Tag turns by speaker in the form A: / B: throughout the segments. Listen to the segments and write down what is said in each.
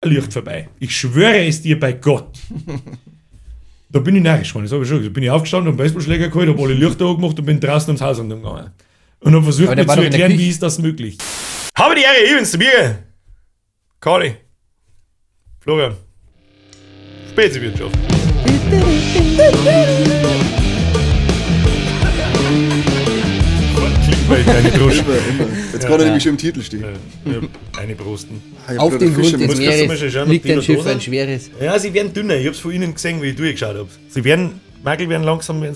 A: ein Licht vorbei. Ich schwöre es dir bei Gott. Da bin ich narrisch geworden, das habe ich schon gesagt. Da bin ich aufgestanden, habe einen Baseballschläger geholt, habe alle Lichter angemacht und bin draußen ums Haus gegangen. Und habe versucht, mir zu erklären, wie ist das möglich. Habe die Ehre, ich bin's, der Bier. Kari. Florian. Speziwirtschaft. Eine Droschen.
B: Jetzt kann er nämlich schon im Titel stehen.
A: Eine Brosten.
C: Auf dem Grund des Meeres liegt ein Schiff, ein schweres.
A: Ja, sie werden dünner. Ich hab's von Ihnen gesehen, wie ich durchgeschaut habe. Sie werden, Magel werden langsam dünner.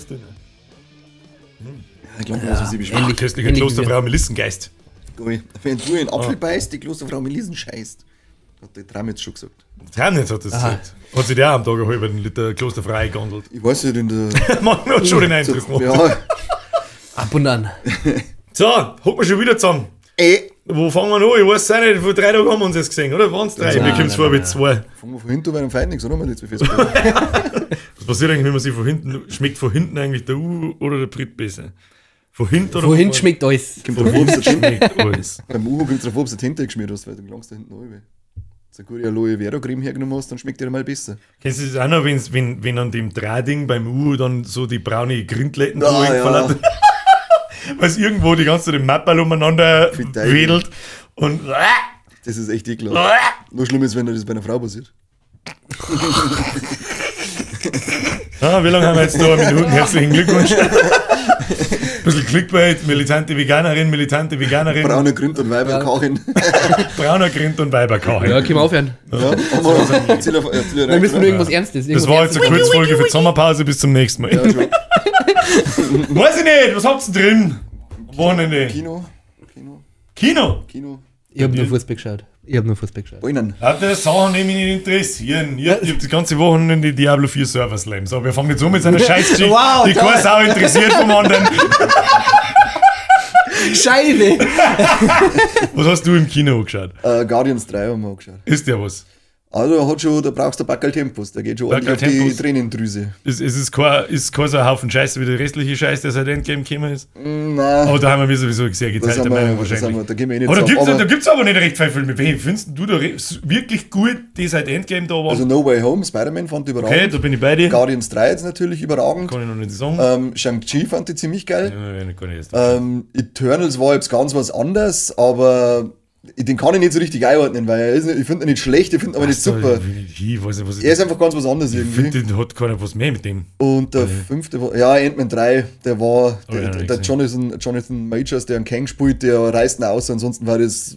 B: Ich glaube, was sie beschweren.
A: Köstlicher Klosterfrau Melissengeist.
B: Wenn du in Apfel beißt, die Klosterfrau Melissen scheißt. Hat der Tram jetzt schon gesagt.
A: Tramnitz hat das gesagt. Hat sich der auch am Tag einen halben Liter Klosterfrau eingehangelt.
B: Ich weiß nicht, in der...
A: Manchmal hat schon den Eindruck gemacht.
B: Ja.
C: Ab und an.
A: So, hocken wir schon wieder zusammen. Wo fangen wir an? Ich weiß es auch nicht, vor 3 Tagen haben wir uns jetzt gesehen, oder? Waren es 3? Mir kommt es vor wie 2.
B: Fangen wir von hinten bei einem Feind nichts, oder?
A: Was passiert eigentlich, wenn man sich von hinten... Schmeckt von hinten eigentlich der U oder der Brit besser? Von hinten oder
C: von hinten schmeckt alles.
A: Schmeckt alles.
B: Beim Uhu kommt es darauf, ob du den hinten geschmiert hast, weil du langst da hinten rein. Wenn du eine gute Aloe Vera Creme hergenommen hast, dann schmeckt der mal besser.
A: Kennst du das auch noch, wenn an dem Drahding beim Uhu dann so die braune Grindletten
B: ja.
A: weil es irgendwo die ganze Zeit im Mappal umeinander wedelt und
B: das ist echt ekelhaft. Nur schlimm ist, wenn das bei einer Frau passiert.
A: Wie lange haben wir jetzt da? Minuten. Herzlichen Glückwunsch. Ein bisschen Clickbait, militante Veganerin.
B: Brauner Grind und Weiberkachin.
A: Brauner Grind und Weiberkachin.
C: Ja, können wir aufhören.
B: Ja,
C: dann müssen wir irgendwas Ernstes.
A: Das war jetzt eine Kurzfolge für die Sommerpause, bis zum nächsten Mal.
B: Ja,
A: weiß ich nicht, was habt ihr drin? Wochenende. Kino?
C: Ich hab nur Fußball geschaut.
B: Boinen.
A: Lauter Sachen, die mich nicht interessieren. Ich hab die ganze Woche die Diablo 4 Server Slam. So, wir fangen jetzt mit seiner Scheißgeschichte,
C: wow,
A: die keine Sau interessiert vom anderen.
C: Scheiße!
A: Was hast du im Kino angeschaut?
B: Guardians 3 haben wir angeschaut.
A: Ist der was?
B: Also da brauchst du Backel Tempos, da geht schon ordentlich auf die Tränendrüse.
A: Es ist kein so ein Haufen Scheiße wie der restliche Scheiß, der seit Endgame gekommen ist?
B: Nein.
A: Aber da haben wir sowieso sehr geteilte Meinung wahrscheinlich.
B: Da gehen wir eh nicht
A: aber da gibt's aber nicht recht viel Filme. Wen findest du da wirklich gut, die seit Endgame da waren?
B: Also No Way Home, Spider-Man fand ich überragend.
A: Okay, da bin ich bei dir.
B: Guardians 3 jetzt natürlich überragend.
A: Kann ich noch nicht sagen.
B: Shang-Chi fand ich ziemlich geil.
A: Ja, kann ich jetzt
B: Eternals war jetzt ganz was anderes, aber den kann ich nicht so richtig einordnen, weil ich finde ihn nicht schlecht, ich finde ihn aber nicht super. Er ist einfach ganz was anderes irgendwie.
A: Ich finde, den hat keiner was mehr mit dem.
B: Und der 5. war, ja, Ant-Man 3, der war der Jonathan Majors, der einen Kang spielt, der reißt ihn aus, ansonsten war das,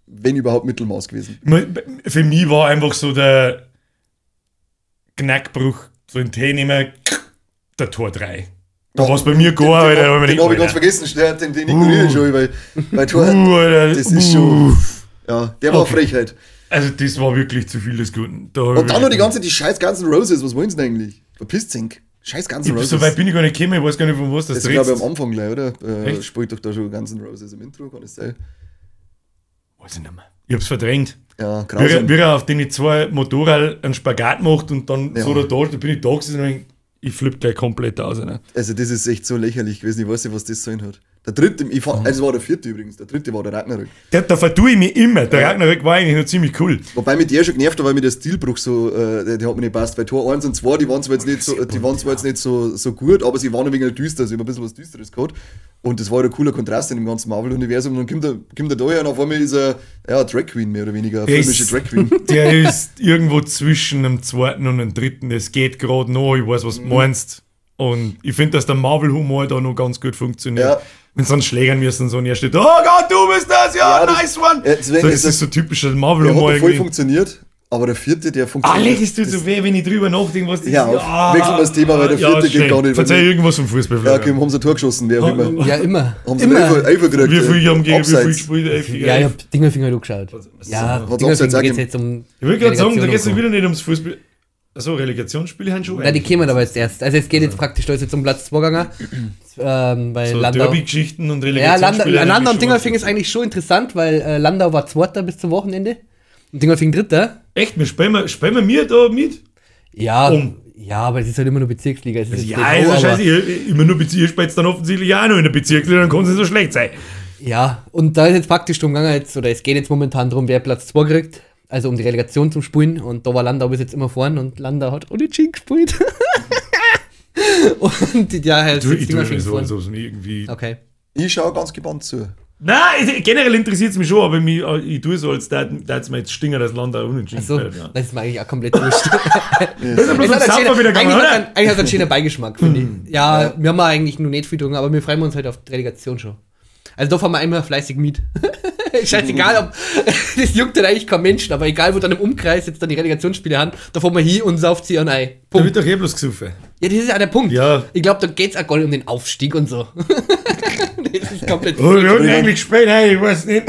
B: wenn überhaupt, Mittelmaß gewesen.
A: Für mich war einfach so der Knackbruch, so ein Tee nehmen, der Tor 3. Da war es bei mir gar, Alter.
B: Den habe ich ganz vergessen, den ignoriere ich schon, weil bei Tor, das ist schon, ja, der war Frechheit.
A: Also das war wirklich zu viel des Guten.
B: Und dann noch die scheiß Guns N' Roses, was wollen sie denn eigentlich? Verpisst sich. Scheiß Guns N' Roses.
A: So weit bin ich gar nicht gekommen, ich weiß gar nicht, von was das
B: ist. Das glaube ich am Anfang gleich, oder? Spielt doch da schon Guns N' Roses im Intro, kann das sein?
A: Weiß ich nicht mehr. Ich hab's verdrängt.
B: Ja, grausam.
A: Wie er auf den 2 Motorrad einen Spagat macht und dann so da bin ich da gesessen und ich flippe gleich komplett aus. Ne?
B: Also das ist echt so lächerlich gewesen, ich weiß nicht, was das sein hat. Der 3., also war der 4. übrigens, der 3. war der Ragnarök.
A: Da vertue ich mich immer, der Ragnarök war eigentlich noch ziemlich cool.
B: Wobei mich der schon genervt hat, weil mir der Stilbruch so, der hat mir nicht passt, weil Tor 1 und 2, die waren zwar jetzt nicht so gut, aber sie waren ein wenig düster, also ich habe ein bisschen was Düsteres gehabt. Und das war ein cooler Kontrast in dem ganzen Marvel-Universum. Und dann kommt er da her und auf einmal ist er Drag Queen, mehr oder weniger, eine filmische Drag Queen.
A: Der ist irgendwo zwischen dem 2. und dem 3. Es geht gerade noch, ich weiß, was du meinst. Und ich finde, dass der Marvel-Humor da noch ganz gut funktioniert. Ja. Wenn sie dann schlägern müssen, so und er steht, oh Gott, du bist das, ja nice one. Das ist so typischer Marvel-Humor.
B: Der hat voll funktioniert. Aber der 4., der funktioniert.
A: Alles tut so weh, wenn ich drüber nachdenke, was das ist.
B: Ja, wechseln wir das Thema, weil der 4. geht gar nicht.
A: Verzeih irgendwas vom Fußball.
B: Ja, okay, haben sie ein Tor geschossen, wer auch immer.
C: Ja, immer.
B: Haben sie einen Elfer gekriegt.
A: Wie viel haben gegen wie viel gespielt?
C: Ja, ich hab Dingerfinger angeschaut. Ja, Dingerfinger geht jetzt um.
A: Ich will gerade sagen, da geht es wieder nicht ums Fußball. Achso, Relegationsspiele haben schon.
C: Nein, die kämen aber jetzt erst. Also es geht jetzt praktisch, da ist jetzt um Platz 2 gegangen. Bei
A: so
C: Landau.
A: Derby-Geschichten und Relegationsspiele.
C: Ja, Landau und Dingerfing ist eigentlich schon interessant, weil Landau war 2. bis zum Wochenende. Und Dingerfing 3.
A: Echt? Spielen wir mir da mit?
C: Ja, ja, aber es ist halt immer nur Bezirksliga. Es ist
A: ja, ist scheiße. Immer nur Bezirksliga, spielt dann offensichtlich auch noch in der Bezirksliga, dann kann es nicht so schlecht sein.
C: Ja, und da ist jetzt praktisch drum gegangen, oder es geht jetzt momentan darum, wer Platz 2 kriegt. Also um die Relegation zu spielen. Und da war Landau bis jetzt immer vorn und Landau hat unentschieden gespielt. Und ja, halt
A: ich tue nicht so, als ob es mir irgendwie...
C: Okay.
B: Ich schaue ganz gebannt zu.
A: Nein, generell interessiert es mich schon, aber ich tue so, als da es mir jetzt stinger, dass Landau unentschieden
C: Achso,
A: spielt. Ja.
C: das ist mir eigentlich auch komplett wurscht.
A: Eigentlich
C: hat es einen schönen Beigeschmack, finde ich. Ja, wir haben eigentlich nur nicht viel tun, aber wir freuen uns halt auf die Relegation schon. Also da fahren wir immer fleißig mit. Scheißegal, ob das juckt dann eigentlich kein Mensch, aber egal, wo dann im Umkreis jetzt dann die Relegationsspiele haben, da fahren wir hin und sauft sie an ein.
A: Da wird doch eh bloß gesoffen.
C: Ja, das ist ja der Punkt.
A: Ja.
C: Ich glaube, da geht's auch gar nicht um den Aufstieg und so. Das ist komplett.
A: Oh, wir hatten eigentlich gespielt, hey, ich weiß nicht.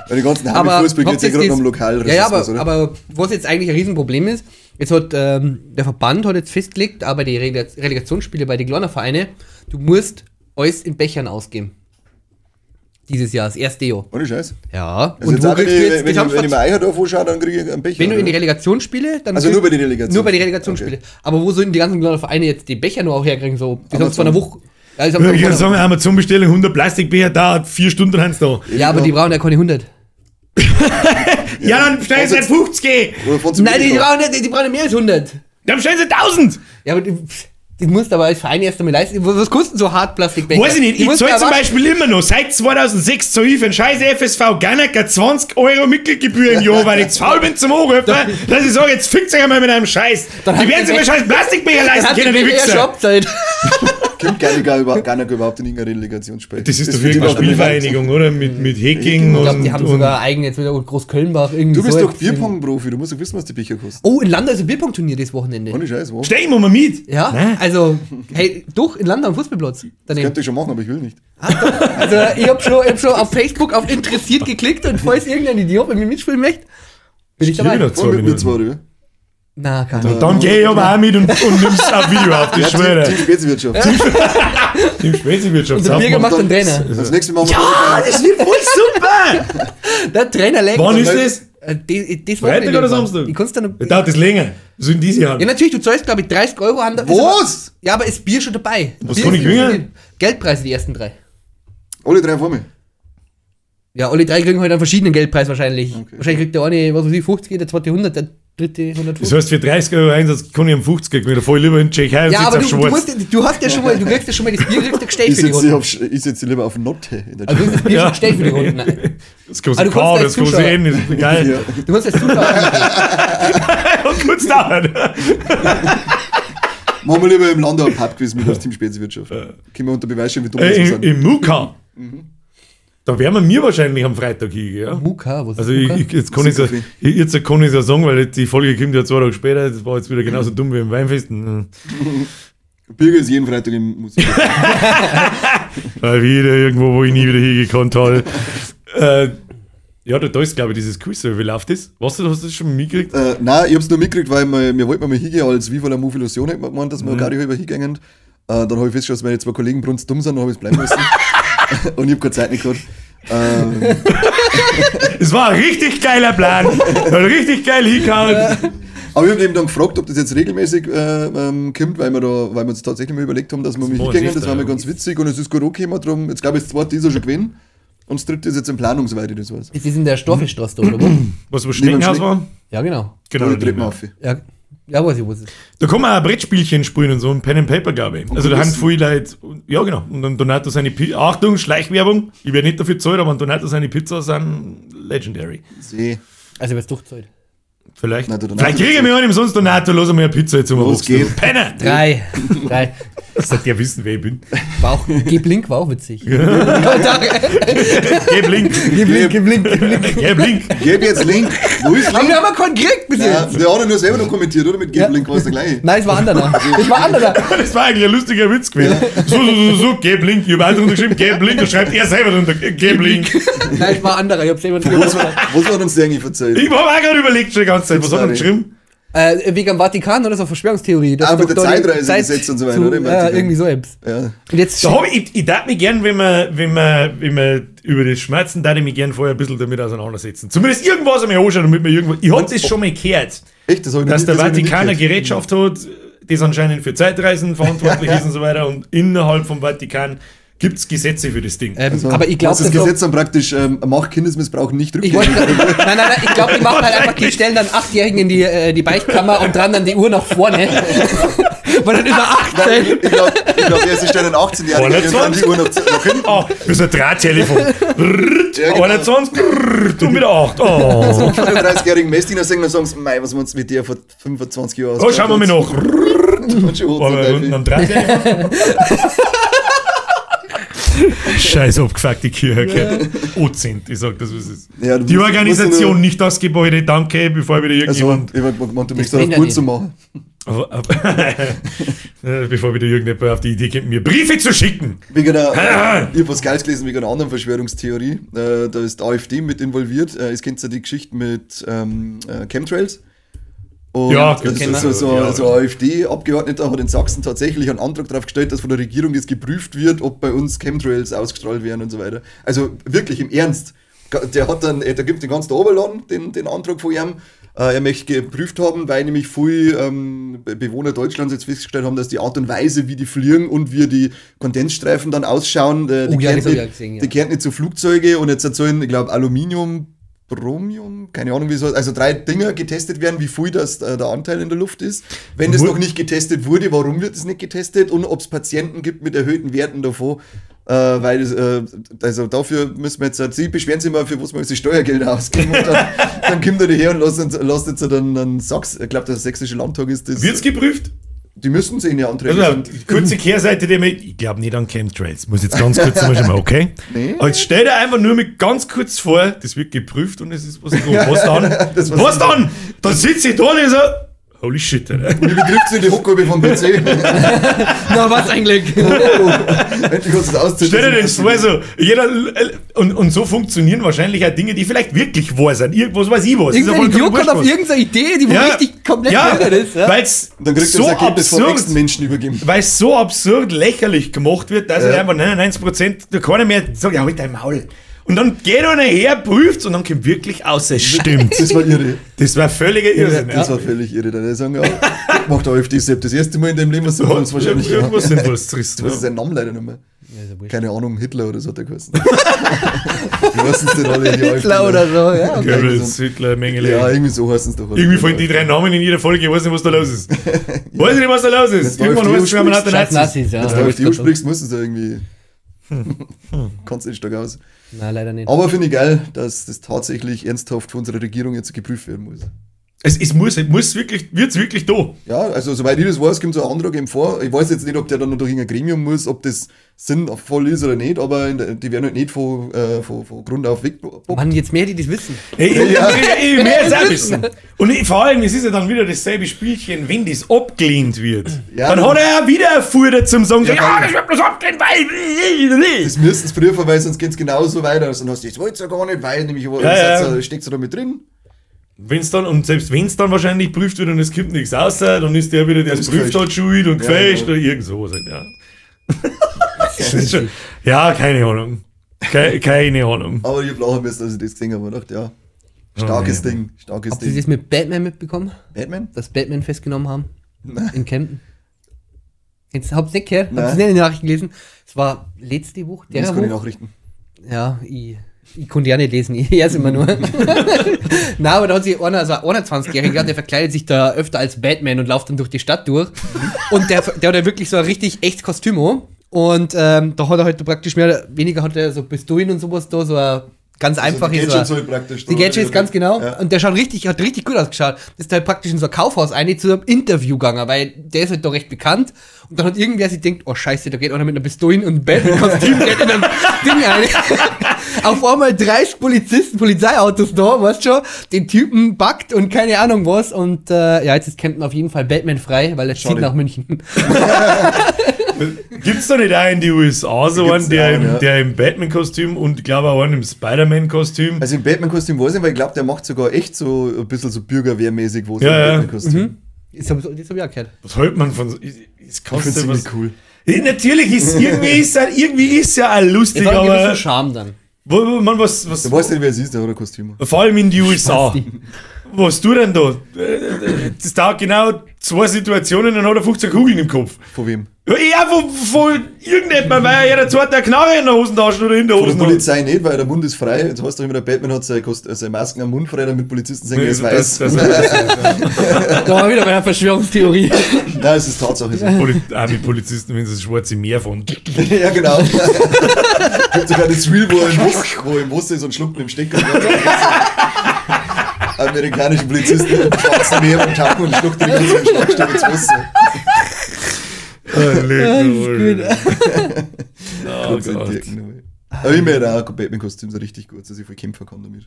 B: Weil die ganzen Heimfußball geht ja gerade noch im Lokal.
C: Ja, aber was jetzt eigentlich ein Riesenproblem ist, jetzt hat der Verband hat jetzt festgelegt, aber die Relegationsspiele bei den kleinen Vereinen, du musst alles in Bechern ausgeben. Dieses Jahr, das erste Jahr.
B: Ohne Scheiß.
C: Ja.
B: Also und wo kriegst du jetzt wenn ich mir Eicherdorf anschaue, dann kriege ich einen Becher.
C: Wenn du in die Relegationsspiele, dann.
B: Also nur bei den Relegationsspielen.
C: Nur bei den Relegationsspielen. Okay. Aber wo sollen die ganzen kleinen Vereine jetzt die Becher nur auch herkriegen? So, die sonst von einer Woche.
A: Also ich kann sagen, Amazon-Bestellung, 100 Plastikbecher, dauert 4 Stunden, haben sie da.
C: Ja, aber die brauchen ja keine 100.
A: Ja, dann bestellen sie nicht 50.
C: Nein, die brauchen mehr als 100.
A: Dann bestellen sie 1000.
C: Ja, aber die musst aber als Verein erst einmal leisten. Was kosten so Hartplastikbecher?
A: Weiß ich nicht, ich zahle zum Beispiel immer noch, seit 2006 zahle ich für einen scheiß FSV Gannecker 20 € Mitgliedgebühr im Jahr, weil ich zu faul bin zum Anrufen, dass ich sage, jetzt fickt euch einmal mit einem Scheiß. Die werden sich mir scheiß Plastikbecher leisten können, die Wichser.
B: Kommt Gannecker überhaupt in irgendeine Relegationsspiel?
A: Das ist doch irgendeine Spielvereinigung, oder? Mit Hacking und...
C: Ich glaube, die haben sogar eigen jetzt wieder Groß-Kölnbach irgendwie.
B: Du bist doch Bierpong-Profi, du musst doch wissen, was die Becher kosten.
C: Oh, in Landau ist ein Bierpong-Turnier das Wochenende.
B: Ohne Scheiß, wo?
A: Stell mal mit!
C: Ja, also, hey, doch, in Landau am Fußballplatz.
B: Das könnte ich schon machen, aber ich will nicht.
C: Also, ich hab schon auf Facebook auf interessiert geklickt und falls irgendein Idiot mit mir mitspielen möchte, bin ich dabei.
B: Mit zwei,
C: na, kann
A: nicht. Dann geh ich aber auch mit und nimmst ein Video auf, das schwöre.
B: Team Speziwirtschaft.
A: Team Speziwirtschaft.
C: Unser Birger macht den Trainer.
B: Das nächste Mal
A: ja, das wird voll super!
C: Der Trainer lenkt.
A: Wann ist das?
C: Das
A: Freitag oder Samstag?
C: Ich kann's dann
A: noch. Dauert das länger? So in diese Jahr.
C: Ja, natürlich, du zahlst, glaube ich, 30 € an der.
B: Was?
C: Ja, aber ist Bier schon dabei.
A: Was kann ich gewinnen?
C: Geldpreise, die ersten 3.
B: Alle 3 vor mir.
C: Ja, alle 3 kriegen halt einen verschiedenen Geldpreis wahrscheinlich. Okay. Wahrscheinlich kriegt der eine, was weiß ich, 50, der zweite 100, der dritte 150.
A: Das heißt, für 30 € Einsatz kann ich am 50 kriegen, da fahr ich lieber in Tschechei und
C: ja, aber
A: du
C: hast ja schon mal, du kriegst ja schon mal das Bier gestellt für die Runde.
B: Ich setze lieber auf Notte in der
C: Tschechei. Also du hast das Bier schon gestellt für die Runde. Nein.
A: Das kann sich kaum, das kann sich ähnlich. Geil.
C: Ja. Du kannst als Zuschauer
A: und kurz dauern.
B: Machen wir lieber im Landau ein Pub-Quiz mit als Team Speziwirtschaft. Können wir unter Beweis stellen, wie dumm wir sind.
A: Im Muka. Da werden wir wahrscheinlich am Freitag hingehen. Ja?
C: Muka, was ist
A: also jetzt kann ich es ja sagen, weil die Folge kommt ja 2 Tage später. Das war jetzt wieder genauso dumm wie im Weinfest.
B: Birger ist jeden Freitag im Museum.
A: Wieder irgendwo, wo ich nie wieder hingekommen habe. Ja, da ist, glaube ich, dieses Quiz. Wie läuft das? Hast du das schon mitgekriegt?
B: Nein, ich habe es nur mitgekriegt, weil wir wollten mal hingehen, als wie von der Move Illusion hätten wir gemeint, dass wir gar nicht über hingehen. Dann habe ich festgestellt, dass meine 2 Kollegen brunst dumm sind, dann habe ich es bleiben müssen. Und ich habe keine Zeit nicht gehabt.
A: Es war ein richtig geiler Plan. Richtig geil hingehauen.
B: Aber ich habe eben dann gefragt, ob das jetzt regelmäßig kommt, weil wir uns tatsächlich mal überlegt haben, dass wir mal hingehen. Das war mir ganz witzig und es ist gut angekommen. Darum, jetzt glaube ich, das zweite ist schon gewesen. Und das dritte ist jetzt in Planung, soweit ich das weiß.
C: Das ist in der Stoffelstraße, oder wo?
A: Was Schneckenhaus war?
C: Ja, genau.
B: Genau, da treten wir auf.
C: Ja, weiß ich, was ist.
A: Da kann man auch Brettspielchen spielen und so, ein Pen and Paper, glaube ich. Also da haben viele Leute, ja genau, und dann Donato seine Pizza, Achtung, Schleichwerbung, ich werde nicht dafür zahlen, aber Donato seine Pizza sind legendary.
C: Also wird es durchzahlt.
A: Vielleicht. Vielleicht kriegen wir einen sonst Donato, lass mir eine Pizza jetzt um.
B: Los geht's.
A: Penner!
C: 3.
A: Das sollte ja wissen, wer ich bin.
C: Geh Blink war auch witzig.
A: Geh Blink.
B: Gib jetzt Link. Wo ist Link?
C: Aber wir haben keinen gekriegt bis jetzt.
B: Der hat nur selber noch kommentiert, oder? Mit Gib Link war es der gleiche.
C: Nein, es war anderer.
A: Das war eigentlich ein lustiger Witz gewesen. So, Gib Link. Ich habe auch drunter geschrieben, Gib Link. Da schreibt er selber drunter, Gib Link.
C: Nein, es war anderer. Ich habe selber
B: Was hat uns der eigentlich erzählt?
A: Ich habe auch gerade überlegt schon die ganze Zeit. Was hat er geschrieben?
C: Wegen dem Vatikan oder so Verschwörungstheorie.
B: Mit der Zeitreisegesetz und so weiter, oder?
C: Ja, irgendwie so etwas.
B: Ja.
C: Und jetzt
A: ich darf mich gern, wenn wir über das Schmerzen, darf ich mich gern vorher ein bisschen damit auseinandersetzen. Zumindest irgendwas einmal anschauen, damit man irgendwas. Ich habe das schon mal gehört.
B: Echt?
A: Dass der Vatikan eine Gerätschaft hat, das anscheinend für Zeitreisen verantwortlich ist und so weiter. Und innerhalb vom Vatikan Gibt es Gesetze für das Ding?
C: Aber ich glaube,
B: das Gesetz dann praktisch macht Kindesmissbrauch nicht
C: rückgängig. Nein, ich glaube, die machen halt einfach, die stellen dann 8-Jährigen in die Beichtkammer und dran dann die Uhr nach vorne. Weil dann ist er 18.
B: Ich glaube, sie stellen 18-Jährigen und dran die Uhr nach hinten.
A: Oh, das ist ein Drahttelefon. 21, und wieder 8. Oh.
B: So, 35-jährigen Messdiener singen und sagen, mei, was meinst du mit dir vor 25 Jahren aus?
A: Oh, schauen wir mal nach. Und dann Drahttelefon. Scheiß abgefuckte Kirche. Ozent, ich sag das, was es ist. Ja, die Organisation, nicht das Gebäude, danke, bevor wieder irgendjemand...
B: Also, du möchtest darauf gut zu machen.
A: Bevor wieder irgendjemand auf die Idee kommt, mir Briefe zu schicken.
B: Ich habe was Geiles gelesen wegen einer anderen Verschwörungstheorie. Da ist die AfD mit involviert. Es kennt ja die Geschichte mit Chemtrails. Und
A: ja,
B: so ein AfD-Abgeordneter hat in Sachsen tatsächlich einen Antrag darauf gestellt, dass von der Regierung das geprüft wird, ob bei uns Chemtrails ausgestrahlt werden und so weiter. Also wirklich im Ernst. Der hat dann, da gibt den ganzen Oberland den Antrag von ihm. Er möchte geprüft haben, weil nämlich viele Bewohner Deutschlands jetzt festgestellt haben, dass die Art und Weise, wie die fliegen und wie die Kondensstreifen dann ausschauen, die kehren nicht zu Flugzeuge und jetzt sollen, ich glaube, Aluminium, Bromium, keine Ahnung, wie so, also 3 Dinger getestet werden, wie viel das der Anteil in der Luft ist. Wenn das noch nicht getestet wurde, warum wird es nicht getestet und ob es Patienten gibt mit erhöhten Werten davon, weil also dafür müssen wir jetzt, sie beschweren sich mal, für was wir uns die Steuergelder ausgeben und dann kommt er daher und lasst jetzt dann Sachs, ich glaube, der sächsische Landtag ist das.
A: Wird's geprüft?
B: Die müssen sie in die Anträge.
A: Also, kurze Kehrseite, ich glaube nicht an Chemtrails. Muss jetzt ganz kurz mal schon mal, okay? Nee. Aber jetzt stell dir einfach nur mit ganz kurz vor, das wird geprüft und es ist was gut. Was dann? Was dann? Dann sitze ich da und ich so, holy shit, Alter.
B: Und wie drückt sie die Hochkurve vom PC?
C: Na, was eigentlich?
B: Endlich hast du es auszuziehen.
A: Stell dir das vor, so, und so funktionieren wahrscheinlich auch Dinge, die vielleicht wirklich wahr sind. Irgendwas weiß ich was.
C: Irgendein Idiot kommt auf irgendeine Idee, die richtig komplett ist.
A: Ja, weil es so absurd
B: Menschen übergeben.
A: Weil es so absurd lächerlich gemacht wird, dass einfach 99% da keiner mehr sagt, ja, halt dein Maul. Und dann geht einer her, prüft und dann kommt wirklich aus, es stimmt.
B: Das war irre.
A: Das war völliger Irrsinn.
B: Das war völlig irre. Dann sagen, ja, macht der AfD selbst das erste Mal in dem Leben, was so uns wahrscheinlich.
A: Irgendwas Sinnvolles trist.
B: Was ist sein Name leider nicht mehr? Ja, keine Ahnung, Hitler oder so hat er geheißen. Die heißen es denn alle in die AfD.
C: Hitler oder so, ja.
A: Okay. Goebbels, Hitler, Mengele.
B: Ja, irgendwie so heißen es doch.
A: Irgendwie fallen die 3 Namen in jeder Folge, ich weiß nicht, was da los ist. Weiß nicht, was da los ist. Irgendwann heißt es, wenn man hat der Nazis.
B: Wenn du AfD sprichst, musst du es ja irgendwie... Kannst du nicht stark aus.
C: Nein, leider nicht.
B: Aber finde ich geil, dass das tatsächlich ernsthaft von unserer Regierung jetzt geprüft werden muss.
A: Es muss wirklich, wird's wirklich da.
B: Ja, also soweit ich das weiß, kommt so ein Antrag eben vor. Ich weiß jetzt nicht, ob der dann noch durch ein Gremium muss, ob das sinnvoll ist oder nicht, aber die werden halt nicht von Grund auf weg.
C: Mann, jetzt mehr, die das wissen.
A: Ich mehr jetzt auch wissen. Und vor allem, es ist ja dann wieder dasselbe Spielchen, wenn das abgelehnt wird. Ja, dann hat er ja wieder eine Fuhr zum Sagen, das wird bloß abgelehnt, weil...
B: Das müssten sie prüfen, weil sonst geht es genauso weiter. Sonst hast du das wollt ja gar nicht, weil nämlich steckt es da mit drin.
A: Selbst wenn es dann wahrscheinlich prüft wird und es kommt nichts raus, dann ist der wieder, der es prüft hat, schuld und gefälscht oder irgend sowas. Ja, keine Ahnung. Keine Ahnung.
B: Aber ich habe lachen müssen, als ich das gesehen habe und dachte, ja, starkes Ding.
C: Habt ihr das mit Batman mitbekommen?
B: Batman?
C: Dass Batman festgenommen haben? Nein. In Kempten. Jetzt habt ihr nicht gehört? Habt ihr nicht in den Nachrichten gelesen? Es war letzte Woche.
B: Das kann ich Nachrichten.
C: Ja, ich konnte ja nicht lesen, ich höre es immer nur. Nein, aber da hat sich einer, also ein 21-Jähriger, der verkleidet sich da öfter als Batman und läuft dann durch die Stadt durch. Und der hat ja wirklich so ein richtig echtes Kostüm an. Und da hat er halt praktisch mehr oder weniger hat er so Pistolen und sowas da, so ein ganz einfaches.
B: Die Gadgets halt praktisch.
C: Die Gadgets, ganz genau. Ja. Und der hat richtig gut ausgeschaut. Das ist halt praktisch in so ein Kaufhaus zu einem Interview gegangen, weil der ist halt da recht bekannt. Und dann hat irgendwer sich gedacht, oh scheiße, da geht einer mit einer Pistole und Batman-Kostüm geht in einem Ding rein. Auf einmal 30 Polizeiautos da, weißt du schon, den Typen backt und keine Ahnung was. Und jetzt ist Kempten auf jeden Fall Batman frei, weil er zieht nach München.
A: Gibt's da nicht einen in die USA so einen, der im Batman-Kostüm und ich glaube auch einen im Spider-Man-Kostüm?
B: Also im Batman-Kostüm weiß ich, weil ich glaube, der macht sogar echt so ein bisschen so Bürgerwehrmäßig, wo es
A: im
B: Batman-Kostüm.
C: Mhm. Das hab ich auch gehört.
A: Was hält man von so?
B: Ich finde es ziemlich cool.
A: Natürlich ist irgendwie ist ja auch lustig,
C: aber...
A: aber...
C: Das ist Charme dann.
A: Du weißt
B: nicht, wer es ist, der hat ein Kostüm.
A: Vor allem in die USA. Was du denn da? das dauert genau 2 Situationen, dann hat er 15 Kugeln im Kopf.
B: Von wem?
A: Ja, von irgendjemandem, weil er jeder eine Knarre in der Hosentasche oder in der
B: Von der
A: Hosentasche.
B: Polizei nicht, weil der Mund ist frei. Jetzt heißt doch immer, der Batman hat seine Masken am Mund frei, damit Polizisten sagen, er ist weiß.
C: Da war wieder bei einer Verschwörungstheorie.
B: Nein, es ist Tatsache so.
A: Auch mit Polizisten, wenn sie das schwarze Meer von.
B: Ja, genau. Es gibt sogar das Reel, wo im Wasser ist und schluckt mit dem Stecker. Amerikanische Polizisten im schwarzen Meer und tauchen und schluckt den ganzen Schlagstock ins Wasser.
A: Oh Gott.
B: Aber ich mir auch Batman-Kostüm so richtig gut, dass ich voll kämpfen kann damit.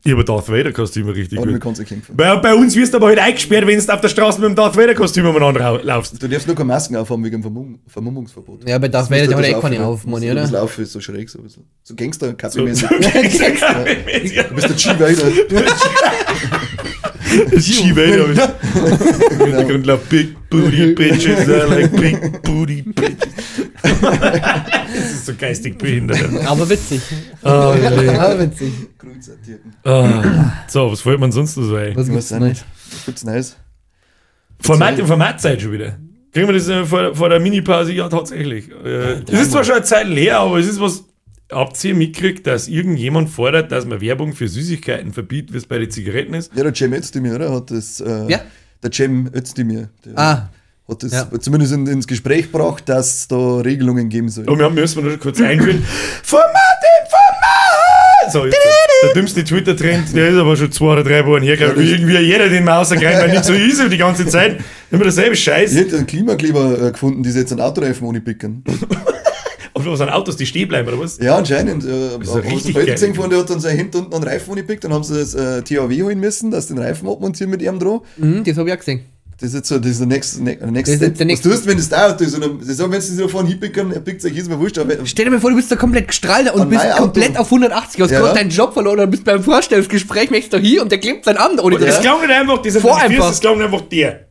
A: Ich habe Darth Vader-Kostüm richtig
B: Aber
A: gut.
B: man kann es kämpfen.
A: Bei uns wirst du aber halt eingesperrt, wenn du auf der Straße mit dem Darth Vader-Kostüm umeinander laufst.
B: Du darfst nur keine Masken aufhaben wegen dem Vermummungsverbot.
C: Ja, bei Darth Vader, der hat eh keine auf, Mann,
B: oder? Das
C: oder?
B: Laufen ist so schräg, so ein bisschen. So Gangster-Kaffee-mäßig.
A: Ja.
B: Du bist der G-Vader.
A: G-Vader. Und la big booty bitches, I like big booty bitches. Das ist so geistig behindert.
C: Aber witzig.
A: Aber
C: witzig.
A: So, was fällt man sonst noch so ein?
C: Was gibt's nicht?
B: Was gibt's Neues?
A: Formatzeit schon wieder. Kriegen wir das vor der Mini-Pause? Ja, tatsächlich. Es ist zwar schon eine Zeit her, aber es ist was. Habt ihr mitgekriegt, dass irgendjemand fordert, dass man Werbung für Süßigkeiten verbietet, wie es bei den Zigaretten ist?
B: Ja, der Cem Özdemir, oder? Hat das,
C: Ja?
B: Der Cem Özdemir.
C: Ah.
B: Hat das zumindest ins Gespräch gebracht, dass es da Regelungen geben soll.
A: Und wir müssen noch kurz einführen. Format! So, jetzt der dümmste Twitter-Trend, der ist aber schon 2 oder 3 Wochen her, glaube ich. Irgendwie jeder den mal rausgreift, weil nicht so ist die ganze Zeit. Immer dasselbe Scheiß.
B: Ich hätte einen Klimakleber gefunden, die jetzt einen Autoreifen ohne picken.
A: Aber was sind Autos, die stehen bleiben, oder was?
B: Ja, anscheinend.
A: ist ja
B: Haben sie
A: richtig
B: gesehen, der hat dann sein Hemd unten einen Reifen ohne pickt, dann haben sie das THW holen müssen, dass den Reifen abmontieren mit ihm dran.
C: Mhm, das habe ich auch gesehen.
B: Das ist jetzt so, das ist der nächste
C: ist
B: Step.
C: der nächste-
B: Was tust du, wenn das Auto ist? Sie sagen, wenn sie sich da vorne hinpicken, er pickt sich, ist mir wurscht. Aber
C: Stell dir mal vor, du bist da komplett gestrahlt und
B: An
C: bist
B: mein
C: komplett
B: Auto.
C: auf 180, hast
B: Ja.
C: gerade deinen Job verloren und bist beim Vorstellungsgespräch, möchtest du hier und der klebt sein Arm ohne
A: Das
C: das.
A: klang nicht einfach, dieser
C: Vor
A: Manifest,
C: einfach.
A: das klang einfach der.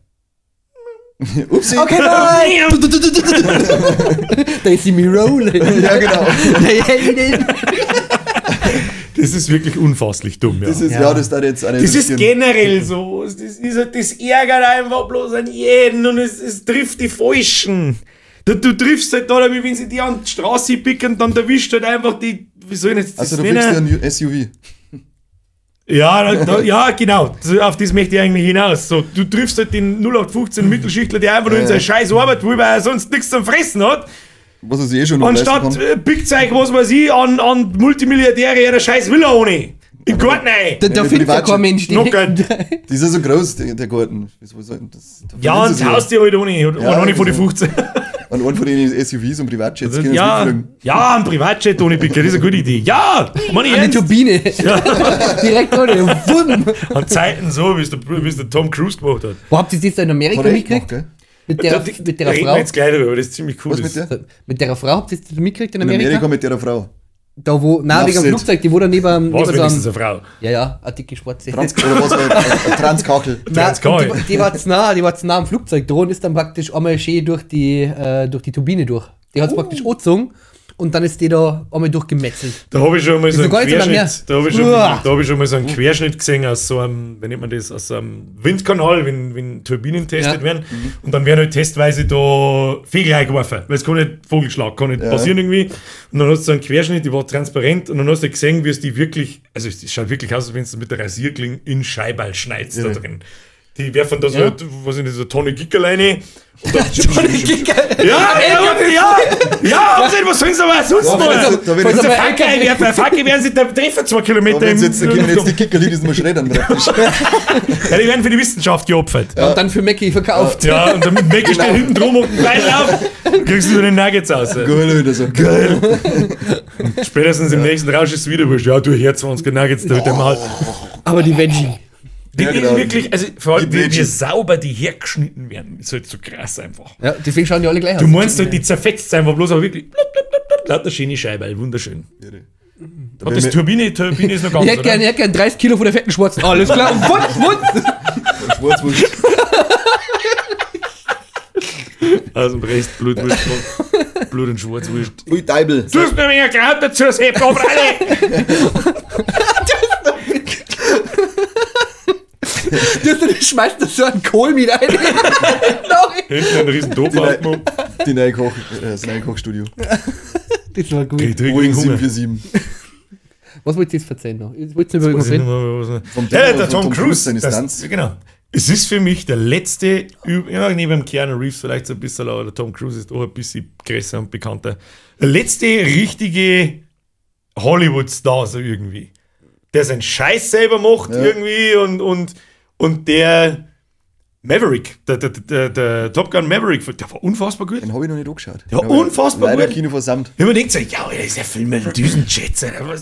B: Upsi.
C: Okay, nein! Da ist sie mir rollen.
B: Ja, genau.
A: Das ist wirklich unfasslich dumm, ja.
B: Das ist, ja, das da jetzt eine.
A: Das ist generell so. Das ärgert einfach bloß an jeden und es trifft die Falschen. Du triffst halt da, wie wenn sie die an die Straße picken, dann erwischt halt einfach die. Wie soll ich jetzt das
B: Also, du pickst
A: nennen?
B: dir ein SUV.
A: Ja, genau. Auf das möchte ich eigentlich hinaus. So, du triffst halt den 0815 Mittelschichtler, der einfach nur in seine scheiß Arbeit will, weil er sonst nichts zum Fressen hat.
B: Was er sich eh schon noch leisten
A: Anstatt
B: kann.
A: pickt euch, was weiß ich, an Multimilliardäre ihre scheiß Villa ohne. In den Garten rein.
C: Da findet ja kein Mensch die.
A: Noch geil.
B: Die ist ja so groß, der Garten. Was soll denn das? Da
A: Ja,
B: verlieren
A: und
B: sie
A: das
B: sich
A: Haus dir halt ohne von den 15.
B: An einen von den SUVs und Privatjets können sie
A: Ja,
B: mitfliegen.
A: ja, ein Privatjet ohne Picker, das ist eine gute Idee. Ja, Mann, ich
C: Eine
A: ernst.
C: Turbine. Direkt ohne. Wumm.
A: An Zeiten so, wie es der Tom Cruise gemacht hat.
C: Wo habt ihr das da in Amerika
B: Hat er echt gemacht,
C: mitgekriegt?
B: gell?
C: Mit der
A: Reden wir
C: Frau?
A: jetzt gleich darüber, das ist ziemlich cool.
B: Was mit der?
C: Mit der Frau habt ihr das mitgekriegt in
B: In
C: Amerika?
B: Amerika mit der Frau.
C: Da wo, nein, wegen dem
B: Laufset.
C: Flugzeug, die wo da neben
A: Was,
C: so
A: wenigstens
C: einem,
A: eine Frau?
C: ja, eine dicke Schwarze.
B: Oder was? Eine Transkachel.
C: Nein,
A: Transkachel.
C: die war zu nah am Flugzeug dran und ist dann praktisch einmal schön durch die Turbine durch. Die hat es praktisch angezogen und dann ist die da einmal durchgemetzelt.
A: Da habe ich schon mal so einen
C: gar nicht so lange
A: Querschnitt, da habe ich schon mal so einen Querschnitt gesehen aus so einem, wie nennt man das, aus so einem Windkanal, wenn Turbinen testet werden. Und dann werden halt testweise da Vögel reingeworfen, weil es kann nicht Vogelschlag, kann nicht passieren irgendwie. Und dann hast du so einen Querschnitt, die war transparent und dann hast du gesehen, wie es die wirklich, also es schaut wirklich aus, als wenn es mit der Rasierklinge in Scheiberl schneidest da drin. Die werfen da so, was sind das, so Tonne Gickerleine. Ja, was sollen sie aber sonst machen?
B: Da wenn
A: Wenn sie Fackel einwerfen, bei Fackel werden sie da treffen 2 Kilometer
B: wenn jetzt, können jetzt die Kickerli, die sind mal schreddern praktisch.
A: Ja, die werden für die Wissenschaft geopfert.
C: Und dann für Mackie verkauft.
A: Ja, und damit Mackie steht hinten drum und einen Bein auf, kriegst du so den Nuggets aus.
B: Geil, wieder so.
A: Geil. Spätestens im nächsten Rausch ist es wieder wurscht. Ja, du hier 20 Nuggets, da wird der mal.
C: Aber die Veggie.
A: Die
B: Ja,
A: ist
B: genau.
A: wirklich, also vor allem,
B: Die
A: wie
B: Veggie.
A: sauber die hergeschnitten werden, ist halt so krass einfach.
C: Ja, deswegen schauen die alle gleich aus.
A: Du meinst halt, die zerfetzt einfach bloß, aber wirklich lauter schöne Scheibe, wunderschön. Und das Turbine ist noch ganz,
C: Ich hätte gern 30 Kilo von der fetten Schwarzen. Alles klar. Und Wutz.
B: Schwarzwurst.
A: Aus dem Rest Blutwurst, Blut und Schwarzwurst.
B: Ui, Deibel.
A: Du hast noch ein wenig Kraut dazu, das hebt auf alle.
C: Du hast Du schmeißt da so einen Kohl mit rein.
A: Hinten einen riesen Topf aufgemacht.
B: Das neue Kochstudio.
C: Das war gut.
A: Ich krieg
B: Boeing
A: Hunger.
B: 747.
C: Was wollt ihr jetzt erzählen noch? Wollt ihr über irgendwas reden?
A: Der Tom Cruise.
B: seine Stunts.
A: Genau. Es ist für mich der letzte, ja, neben Keanu Reeves vielleicht so ein bisschen, aber der Tom Cruise ist auch ein bisschen größer und bekannter. Der letzte richtige Hollywood-Star so irgendwie. Der seinen Scheiß selber macht irgendwie und der Maverick, der Top Gun Maverick, der war unfassbar gut.
B: Den habe ich noch nicht angeschaut.
A: Der war unfassbar
B: leider
A: gut.
B: Kino versammelt.
A: Wenn man denkt so, ja, das ist ja Film mit Düsenjets.
B: Da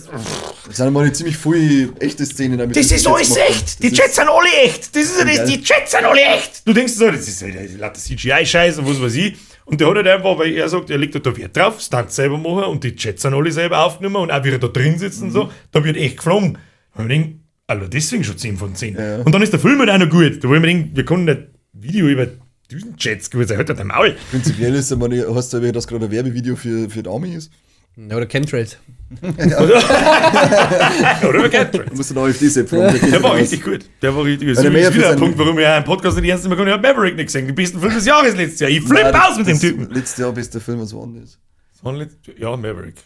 B: sind mal ziemlich viele echte Szenen damit.
A: Das ist alles echt. Die Jets sind alle echt. Das ist ja das, die Jets sind alle echt. Du denkst so, das ist lauter CGI-Scheiß und was weiß ich. Und der hat halt einfach, weil er sagt, er legt da Wert drauf, Stunts selber machen und die Jets sind alle selber aufgenommen und auch wie er da drin sitzt und so, da wird echt geflogen. Und ich denke, Alter, deswegen schon 10 von 10.
B: Ja.
A: Und dann ist der Film halt auch noch gut. Da wo ich mir denke, wir können nicht Video über Düsenjets gewesen, halt dein Maul.
B: Prinzipiell ist es, hast du erwähnt, dass gerade ein Werbevideo für die Army ist?
C: Ja, oder Chemtrails.
A: Oder über Chemtrails.
B: Du musst den AfD-Sepp
A: Der war richtig gut. Der war richtig gut. Das
B: Weil
A: ist
B: der
A: wieder
B: mehr
A: ein
B: für
A: Punkt, warum ich einen Podcast nicht ernst nehmen kann. Ich habe Maverick nicht gesehen. Die besten Film des Jahres letztes Jahr. Ich flippe aus mit dem Typen.
B: Letztes Jahr bester Film, was war denn das?
A: Ja, Maverick.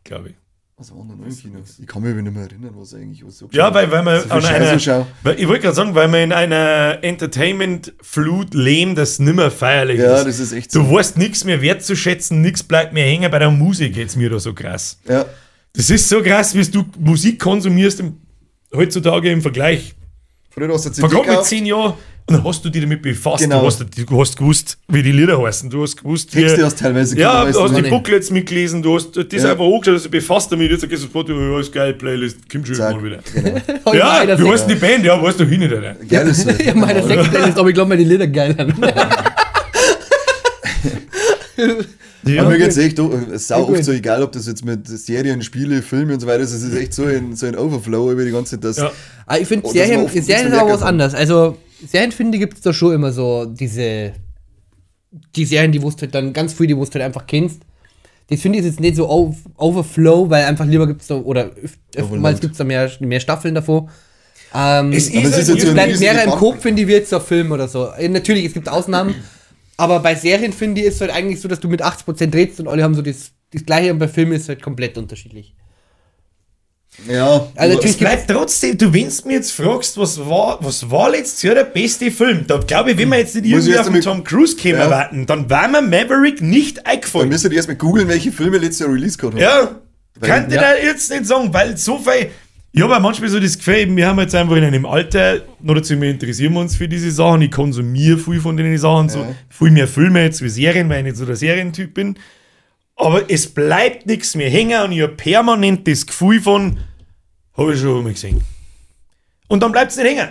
A: Glaube ich.
B: Was war denn noch im Kino? Ich kann mich nicht mehr erinnern, was eigentlich so
A: Ja, weil man
B: so
A: an einer,
B: weil
A: ich wollte gerade sagen, weil man in einer Entertainment-Flut leben, das nimmer feierlich
B: ja,
A: ist.
B: das ist echt so.
A: Du weißt nichts mehr wertzuschätzen, nichts bleibt mehr hängen. Bei der Musik geht's mir da so krass.
B: Ja.
A: Das ist so krass, wie du Musik konsumierst heutzutage im Vergleich.
B: Früher hast du CD
A: Vergangen mit
B: gekauft,
A: 10 Jahren und dann hast du dich damit befasst.
B: Genau.
A: Du hast gewusst, wie die Lieder heißen. Du hast gewusst, wie...
B: Texte hast teilweise
A: Ja,
B: weißt
A: du hast
B: du
A: die
B: nicht.
A: Booklets mitgelesen, du hast das einfach angeschaut, hast dich befasst damit, jetzt sagst du sofort, ja, ist geil, Playlist, kommt schon
B: Zack,
A: mal wieder.
B: genau.
A: Ja, wie heißt denn die Band? Ja, weißt du hin nicht, Alter.
B: Geiles
C: Ja, meine Sexplaylist, aber ich glaube, meine Lieder geil an.
A: Ja,
B: Aber mir geht's echt sau
C: gut.
B: oft so, egal ob das jetzt mit Serien, Spiele, Filme und so weiter ist, es ist echt so ein Overflow über die ganze Zeit, dass
A: Ja.
C: Aber ich finde,
B: Oh, das war
C: Serien
B: oft ein
C: ist aber
B: bisschen
C: was
B: lecker.
C: anderes. Also, Serien, finde ich, gibt es da schon immer so die Serien, die du halt dann ganz früh, die du halt einfach kennst. Das finde ich jetzt nicht so Overflow, weil einfach lieber gibt es da, oder öfters gibt es da mehr Staffeln davon.
A: Es ist
B: aber es ist jetzt
C: Es
B: so ein
C: bleibt
B: riesiger
C: mehr im
B: Band-
C: Kopf, finde ich, wie jetzt der Film oder so. Natürlich, es gibt Ausnahmen, aber bei Serien, finde ich, ist es halt eigentlich so, dass du mit 80% drehst und alle haben so das Gleiche und bei Filmen ist es halt komplett unterschiedlich.
B: ja,
C: Also
A: Es
C: natürlich
A: bleibt trotzdem, du, wenn du mir jetzt fragst, was war letztes Jahr der beste Film, da glaube ich, wenn wir jetzt nicht
B: Muss ich
A: irgendwie
B: erst
A: auf den
B: einmal-
A: Tom Cruise kämen
B: Ja.
A: warten, dann war mir Maverick nicht
B: dann
A: eingefallen.
B: müsst ihr erst mal googeln, welche Filme letztes Jahr Release gehabt haben.
A: Ja,
B: Weil-
A: könnte
C: ja.
A: da jetzt nicht sagen, weil so viel. Ich habe auch manchmal so das Gefühl, wir haben jetzt einfach in einem Alter, noch dazu, wir interessieren uns für diese Sachen, ich konsumiere viel von den Sachen, so viel mehr Filme jetzt wie Serien, weil ich nicht so der Serientyp bin. Aber es bleibt nichts mehr hängen und ich habe permanent das Gefühl von, habe ich schon mal gesehen. Und dann bleibt es nicht hängen.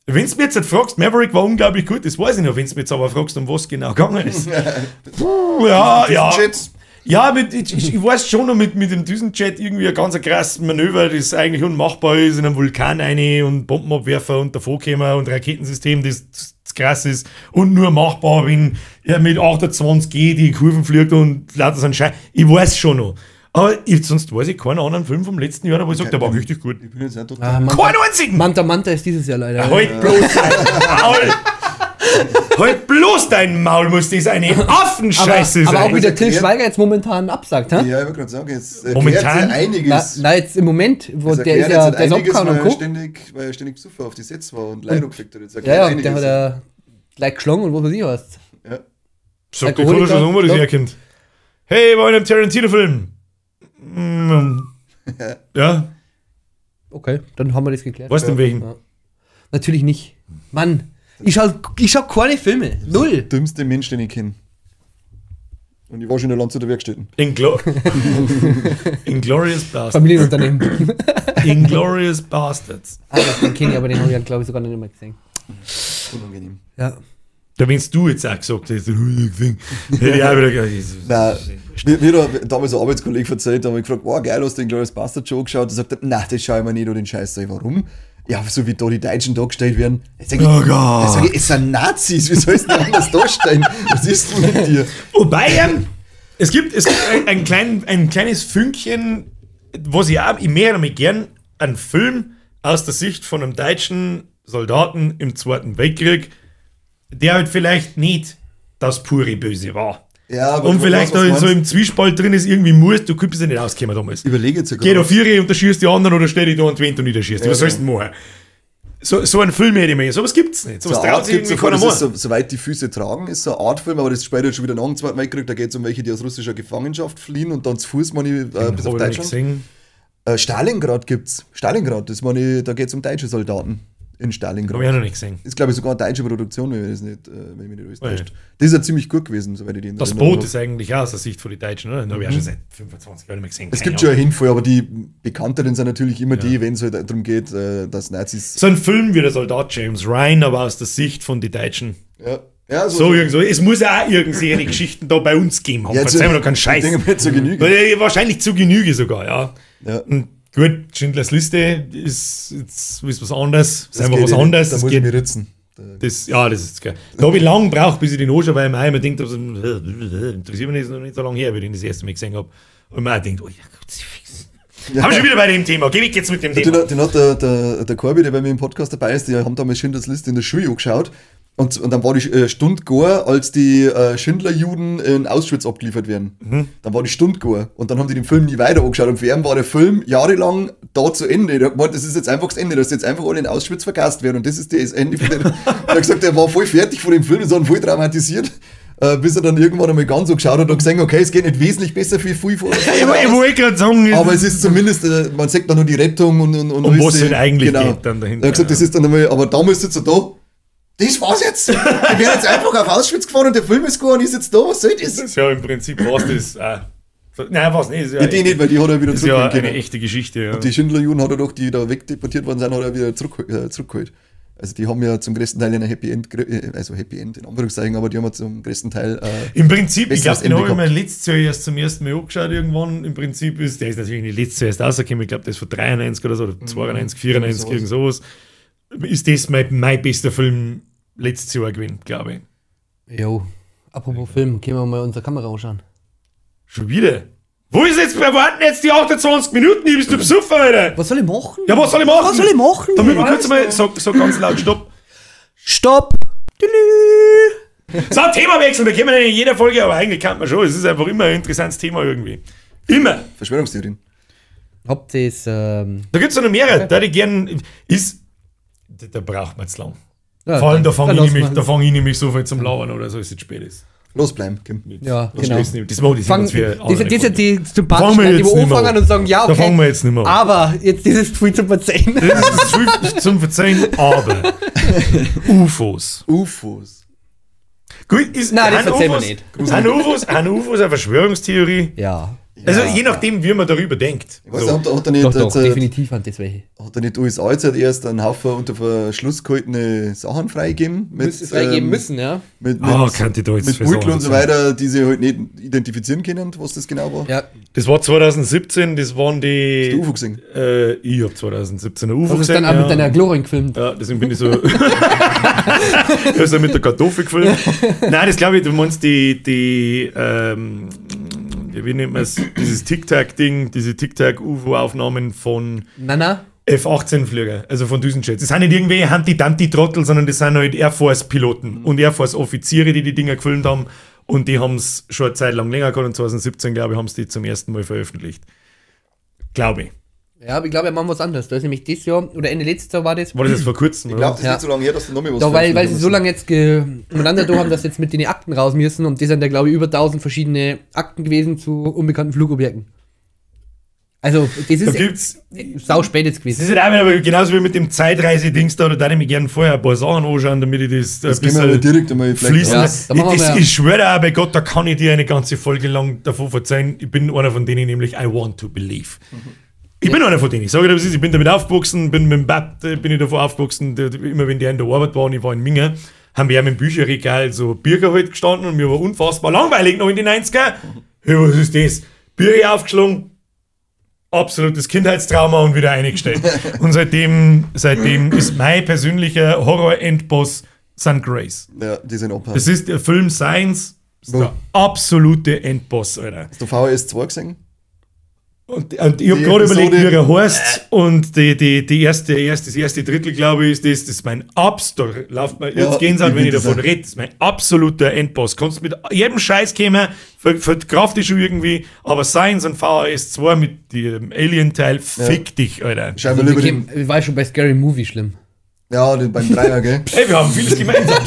A: Wenn du mir jetzt nicht fragst, Maverick war unglaublich gut, das weiß ich noch, wenn du mir jetzt aber fragst, um was genau gegangen ist. ja.
B: Jets.
A: Ja, ich weiß schon noch mit dem Düsenjet irgendwie ein ganz krasses Manöver, das eigentlich unmachbar ist, in einem Vulkan rein und Bombenabwerfer und davonkommen und Raketensystem, das krass ist und nur machbar, wenn er mit 28G die Kurven fliegt und lauter so ein Scheiß. Ich weiß schon noch. Aber sonst weiß ich keinen anderen Film vom letzten Jahr, wo ich sage, der war richtig gut.
B: Ich bin jetzt nicht total.
A: Keinen einzigen!
C: Manta ist dieses Jahr leider.
A: Halt bloß dein Maul! Halt bloß dein Maul, muss das eine Affenscheiße
C: aber auch
A: sein!
C: wie der Till
B: erklärt-
C: Schweiger jetzt momentan absagt, hä?
B: Ja, ich wollte gerade sagen, jetzt
A: Momentan-
B: erklärt ja einiges.
C: Na, jetzt im Moment, wo
B: Es
C: der ist
B: erklärt
C: ja,
B: jetzt
C: der ist
B: einiges,
C: abgehauen und
B: weil er ständig Besucher auf die Sets war und Leidung gekriegt hat. Jetzt
C: Ja,
B: erklärt
C: ja,
B: einiges.
C: der hat ja gleich geschlagen und was weiß ich was.
B: Ja.
A: Sag, der kann schon sagen, wo das herkommt. Hey, war in einem Tarantino-Film. Ja,
C: Okay, dann haben wir das geklärt.
A: weißt du in welchem?
C: Ja. Natürlich nicht. Mann, ich schau keine Filme. Null.
B: Dümmste Mensch, den ich kenne. Und ich war schon in der Land zu der Werkstätten.
A: Inglorious Bastards.
C: Familienunternehmen.
A: Inglorious Bastards.
C: Den kenne ich, aber den habe ich, glaube ich, sogar nicht mehr gesehen.
B: Unangenehm.
C: Ja.
A: Da wenn du jetzt auch gesagt hast, hätte ich auch wieder gesagt,
B: Nein, mir hat damals ein Arbeitskollege erzählt, da habe ich gefragt, wow, geil, hast du den Glorious Bastard Show geschaut? Er sagt, nein, das schaue ich mir nicht, den Scheiß. Sag ich, warum? Ja, so wie da die Deutschen dargestellt werden. Jetzt sag ich,
A: Oh Gott.
B: sag ich, es sind Nazis, wie sollst du denn anders darstellen? Was ist denn mit dir?
A: Wobei, es gibt ein kleines Fünkchen, was ich auch, ich mehr damit gern, einen Film aus der Sicht von einem Deutschen Soldaten im Zweiten Weltkrieg, der halt vielleicht nicht das pure Böse war.
B: Ja, aber
A: und vielleicht da so im Zwiespalt drin ist, irgendwie du könntest ja nicht auskommen damals.
B: Überlege jetzt
A: sogar. Geh da 4 und da schießt die anderen oder stell dich da und wenn du nicht schießt. Ja, was sollst du denn machen? So ein Film hätte ich mir. Sowas gibt's nicht. Sowas traut sich irgendwie keiner mehr.
B: Soweit die Füße tragen, ist so ein Artfilm, aber das ist später schon wieder nach dem Zweiten Weltkrieg. Da geht es um welche, die aus russischer Gefangenschaft fliehen und dann zu Fuß bis auf Deutschland. Stalingrad gibt's. Stalingrad, da geht es um deutsche Soldaten in Stalingrad.
A: Habe ich auch noch nicht gesehen.
B: Ist, glaube ich, sogar eine deutsche Produktion, wenn mich nicht alles täuscht. Das ist ja ziemlich gut gewesen, soweit ich den
A: Das Boot ist eigentlich auch aus der Sicht von den Deutschen, oder? Da habe ich auch schon seit 25 Jahren nicht mehr gesehen.
B: Es gibt schon eine Hinfall, aber die bekannteren sind natürlich immer die, wenn es halt darum geht, dass Nazis...
A: So ein Film wie der Soldat James Ryan, aber aus der Sicht von den Deutschen.
B: Ja,
A: so irgendwo. Es muss ja auch irgendwelche Geschichten da bei uns geben. Verzeihen wir doch keinen Scheiß.
B: Zu Genüge.
A: Wahrscheinlich zu Genüge sogar, ja. Und gut, Schindlers Liste ist was anderes. Ist einfach was anderes.
B: Da muss ich mich ritzen.
A: Das ist geil. Da habe ich lange gebraucht, bis ich den anschaue, weil ich mir immer denkt, interessiert mich noch nicht so lange her, wie ich den das erste Mal gesehen habe. Und mir auch denkt, oh ja, Gott, haben wir schon wieder bei dem Thema. Geh weg jetzt mit dem Thema.
B: Den hat der Corby, der bei mir im Podcast dabei ist, die haben damals Schindlers Liste in der Schule angeschaut. Und dann war die Stunde gegangen, als die Schindler-Juden in Auschwitz abgeliefert werden. Dann war die Stunde gegangen. Und dann haben die den Film nie weiter angeschaut. Und für ihn war der Film jahrelang da zu Ende. Der hat gemeint, das ist jetzt einfach das Ende, dass jetzt einfach alle in Auschwitz vergast werden. Und das ist das Ende von dem. Er hat gesagt, er war voll fertig von dem Film, das hat ihn voll traumatisiert. Bis er dann irgendwann einmal ganz so geschaut hat und gesehen, okay, es geht nicht wesentlich besser für viel vor.
A: Ich wollte gerade sagen,
B: aber es ist zumindest, man sagt dann nur die Rettung und
A: was es eigentlich geht dann dahinter.
B: Er hat gesagt, das ist dann einmal, aber da müsst ihr jetzt da. Das war's jetzt. Wir werden jetzt einfach auf Auschwitz gefahren und der Film ist gegangen und ist jetzt da. Was soll das?
A: Das ist ja im Prinzip was das. Nein, was nicht.
B: Ja die nicht, weil die hat er wieder
A: zurückgeholt. Das ist ja eine echte Geschichte. Ja.
B: Und die Schindler-Juden hat er doch, die da wegdeportiert worden sind, hat er wieder zurückgeholt. Also die haben ja zum größten Teil ein Happy End in Anführungszeichen, aber die haben ja zum größten Teil
A: im Prinzip, ich glaube, den habe ich mir letztes Jahr erst zum ersten Mal angeschaut irgendwann. Im Prinzip ist, der ist natürlich nicht letztes Jahr erst rausgekommen, ich glaube, der ist von 93 oder so, oder 92, 94, irgend sowas. Ist das mein bester Film letztes Jahr gewesen, glaube ich.
C: Jo, apropos Film, können wir mal unsere Kamera anschauen.
A: Schon wieder? Wo ist jetzt, wir warten jetzt die 28 Minuten, ich bist du besoffen, Alter?
C: Was soll ich machen?
A: Ja, was soll ich machen?
C: Was soll ich machen?
A: Damit wir kurz mal, sag ganz laut, stopp.
C: Stopp!
A: So, Themawechsel, wir kennen in jeder Folge, aber eigentlich kennt man schon, es ist einfach immer ein interessantes Thema irgendwie. Immer.
B: Verschwörungstheorien.
C: Habt ihr es,
A: Da gibt es noch mehrere, da die gern da braucht man jetzt lang. Ja, vor allem, da fange ich nämlich so viel zum Lauern oder so, ist es spät ist.
B: Losbleiben, Kim.
C: Ja,
A: genau. Das mache ich jetzt für
C: das sind die sympathischen, die wir anfangen und sagen, ja, okay.
A: Da fangen wir jetzt nicht mehr an.
C: Aber jetzt ist es viel zum Verzeihen.
A: Das ist viel zum Verzeihen, aber UFOs. Gut,
C: nein, das verzeihen wir nicht.
A: Sind UFOs eine Verschwörungstheorie?
C: Ja.
A: Also je nachdem, wie man darüber denkt.
B: So. Hat er nicht,
C: doch, definitiv an das welche.
B: Hat er nicht USA jetzt erst einen Haufen unter Verschluss gehaltene Sachen freigeben?
C: Freigeben müssen, ja.
A: Mit
B: Beutel und so weiter, die sie halt nicht identifizieren können, was das genau war?
A: Ja. Das war 2017, das waren die...
B: Hast du UFO gesehen?
A: Ich habe 2017 ein UFO gesehen.
C: Du hast dann auch mit deiner Chlorin gefilmt.
A: Ja, deswegen bin ich so... Ich habe so mit der Kartoffel gefilmt. Nein, das glaube ich, du meinst wie nennt man es, dieses Tic-Tac-Ding, diese Tic-Tac-UFO-Aufnahmen von F-18-Flieger, also von Düsenjets. Das sind nicht irgendwelche Hanti-Danti-Trottel, sondern das sind halt Air Force-Piloten und Air Force-Offiziere, die Dinger gefilmt haben und die haben es schon eine Zeit lang länger gehabt und 2017, glaube ich, haben sie die zum ersten Mal veröffentlicht. Glaube ich.
C: Ja, aber ich glaube, wir machen was anderes. Da ist nämlich dieses Jahr, oder Ende letztes Jahr war das.
A: War das jetzt vor kurzem?
B: Ich glaube, das ist nicht so lange her, dass du noch mehr was
C: weil sie so lange jetzt miteinander da haben, dass jetzt mit den Akten raus müssen und das sind ja, glaube ich, über 1000 verschiedene Akten gewesen zu unbekannten Flugobjekten. Also, das ist sau spät jetzt gewesen.
A: Das ist halt aber genauso wie mit dem Zeitreise-Dings da würde ich mir gerne vorher ein paar Sachen anschauen, damit ich das
B: ein bisschen direkt einmal
A: fließen. Ich schwöre auch bei Gott, da kann ich dir eine ganze Folge lang davon verzeihen. Ich bin einer von denen, nämlich I want to believe. Ich bin einer von denen. Ich sage dir, ich bin damit aufgewachsen, bin mit dem Bad, bin ich davor aufgewachsen, immer wenn die in der Arbeit waren, ich war in Minge, haben wir im Bücherregal so Bücher halt gestanden und mir war unfassbar langweilig noch in den 90er. Ja, was ist das? Bücher aufgeschlagen, absolutes Kindheitstrauma und wieder eingestellt. Und seitdem ist mein persönlicher Horror-Endboss St. Grace.
B: Ja, die sind Opa.
A: Das ist der Film Science, ist der absolute Endboss, Alter.
B: Hast du VHS 2 gesehen?
A: Und ich habe gerade überlegt, wie er heißt. Und das erste Drittel, glaube ich, ist das mein absoluter, jetzt gehen sie, wenn ich davon rede, das ist mein absoluter Endboss. Kannst mit jedem Scheiß kommen, verkraft dich schon irgendwie, aber Science und VHS 2 mit dem Alien-Teil, fick dich, Alter.
C: Also ich war schon bei Scary Movie schlimm.
B: Ja, beim Dreier, gell?
A: Hey, wir haben vieles gemeinsam.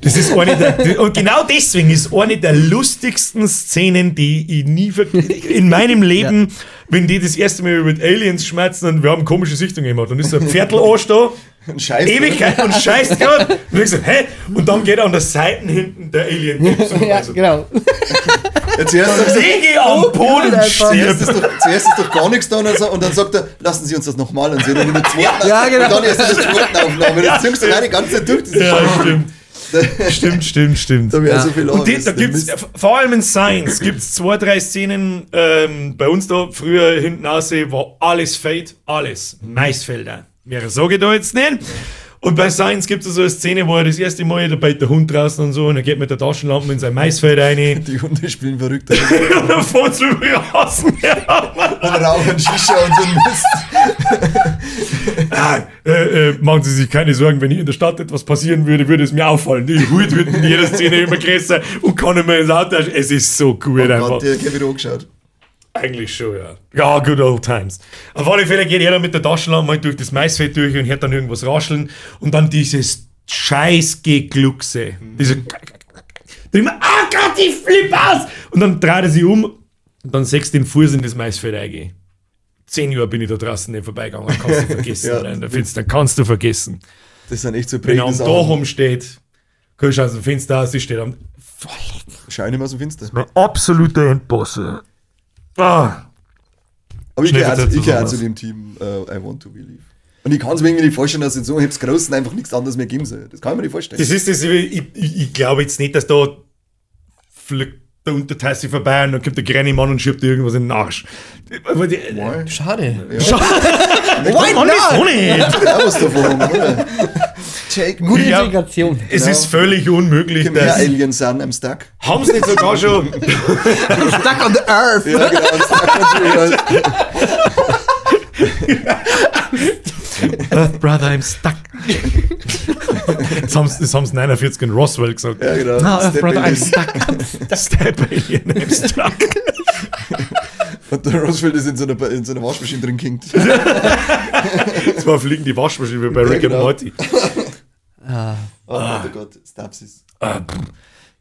A: Das ist und genau deswegen ist eine der lustigsten Szenen, die ich nie in meinem Leben, wenn die das erste Mal über Aliens schmerzen und wir haben komische Sichtungen gemacht. Dann ist so ein Pferdlarsch da, Ewigkeit und scheißt gerade. Und ich so, hä? Und dann geht er an der Seite hinten der Alien.
C: Ja, genau.
B: Ja, zuerst
A: Säge am Boden
B: zuerst ist doch gar nichts da und dann sagt er, lassen Sie uns das nochmal ansehen. Und in der zweiten
C: ja, genau.
B: Und dann erst in der zweiten Aufnahme. Das ziehst du die ganze Zeit durch.
A: Stimmt.
B: Da wäre so viel
A: und da gibt's, vor allem in Science, gibt es 2, 3 Szenen, bei uns da früher hinten aussehen, war alles Fade, alles. Maisfelder. Mehr sage ich da jetzt nicht. Und bei Science gibt es so eine Szene, wo er das erste Mal, da bei der Hund draußen und so, und er geht mit der Taschenlampe in sein Maisfeld rein.
B: Die Hunde spielen verrückt.
A: Und dann fährt es über raus.
B: Und rauchen Shisha und so Mist.
A: Machen Sie sich keine Sorgen, wenn hier in der Stadt etwas passieren würde, würde es mir auffallen. Die Hut wird in jeder Szene immer größer und kann nicht mehr ins Auto. Es ist so cool einfach.
B: Gott, der hat wieder angeschaut.
A: Eigentlich schon, ja. Ja, good old times. Auf alle Fälle geht er dann mit der Taschenlampe mal durch das Maisfeld durch und hört dann irgendwas rascheln und dann dieses scheiß Gegluckse. Diese immer, Gott, ich flipp aus! Und dann dreht er sich um und dann sechst den Fuß in das Maisfeld eingehen. 10 Jahre bin ich da draußen nicht vorbeigegangen, kannst du vergessen. Dann kannst du vergessen.
B: Das sind echt so
A: Wenn er am Dach rumsteht, kannst du aus dem Fenster aus, die steht am...
B: Schau nicht mehr aus dem Fenster.
A: Das ist mein absoluter Endboss.
B: Aber ich gehöre zu dem Team I Want to Believe. Und ich kann es mir irgendwie nicht vorstellen, dass in so einem Großen einfach nichts anderes mehr geben soll. Das kann ich mir nicht vorstellen.
A: Das ist das, ich glaube jetzt nicht, dass da fliegt der Untertasse vorbei und dann kommt der kleine Mann und schiebt dir irgendwas in den Arsch.
C: Schade.
B: Ja.
C: Why not?
B: Ja, was davon, oder?
C: Gute Integration.
A: Es ist völlig unmöglich,
B: dass... Mehr Aliens sind, I'm stuck.
A: Haben sie nicht sogar schon...
C: Stuck on the Earth.
B: Ja, genau, I'm stuck on the Earth.
A: Earth Brother, I'm stuck. Das haben sie 49 in Roswell gesagt.
B: Ja, genau.
A: No, Earth Brother, I'm stuck. Step Alien, I'm stuck.
B: Und der Roswell ist in so einer Waschmaschine drin kinkt.
A: Das war fliegen die Waschmaschine wie bei Rick and Morty.
B: Oh mein Gott, Stapsis.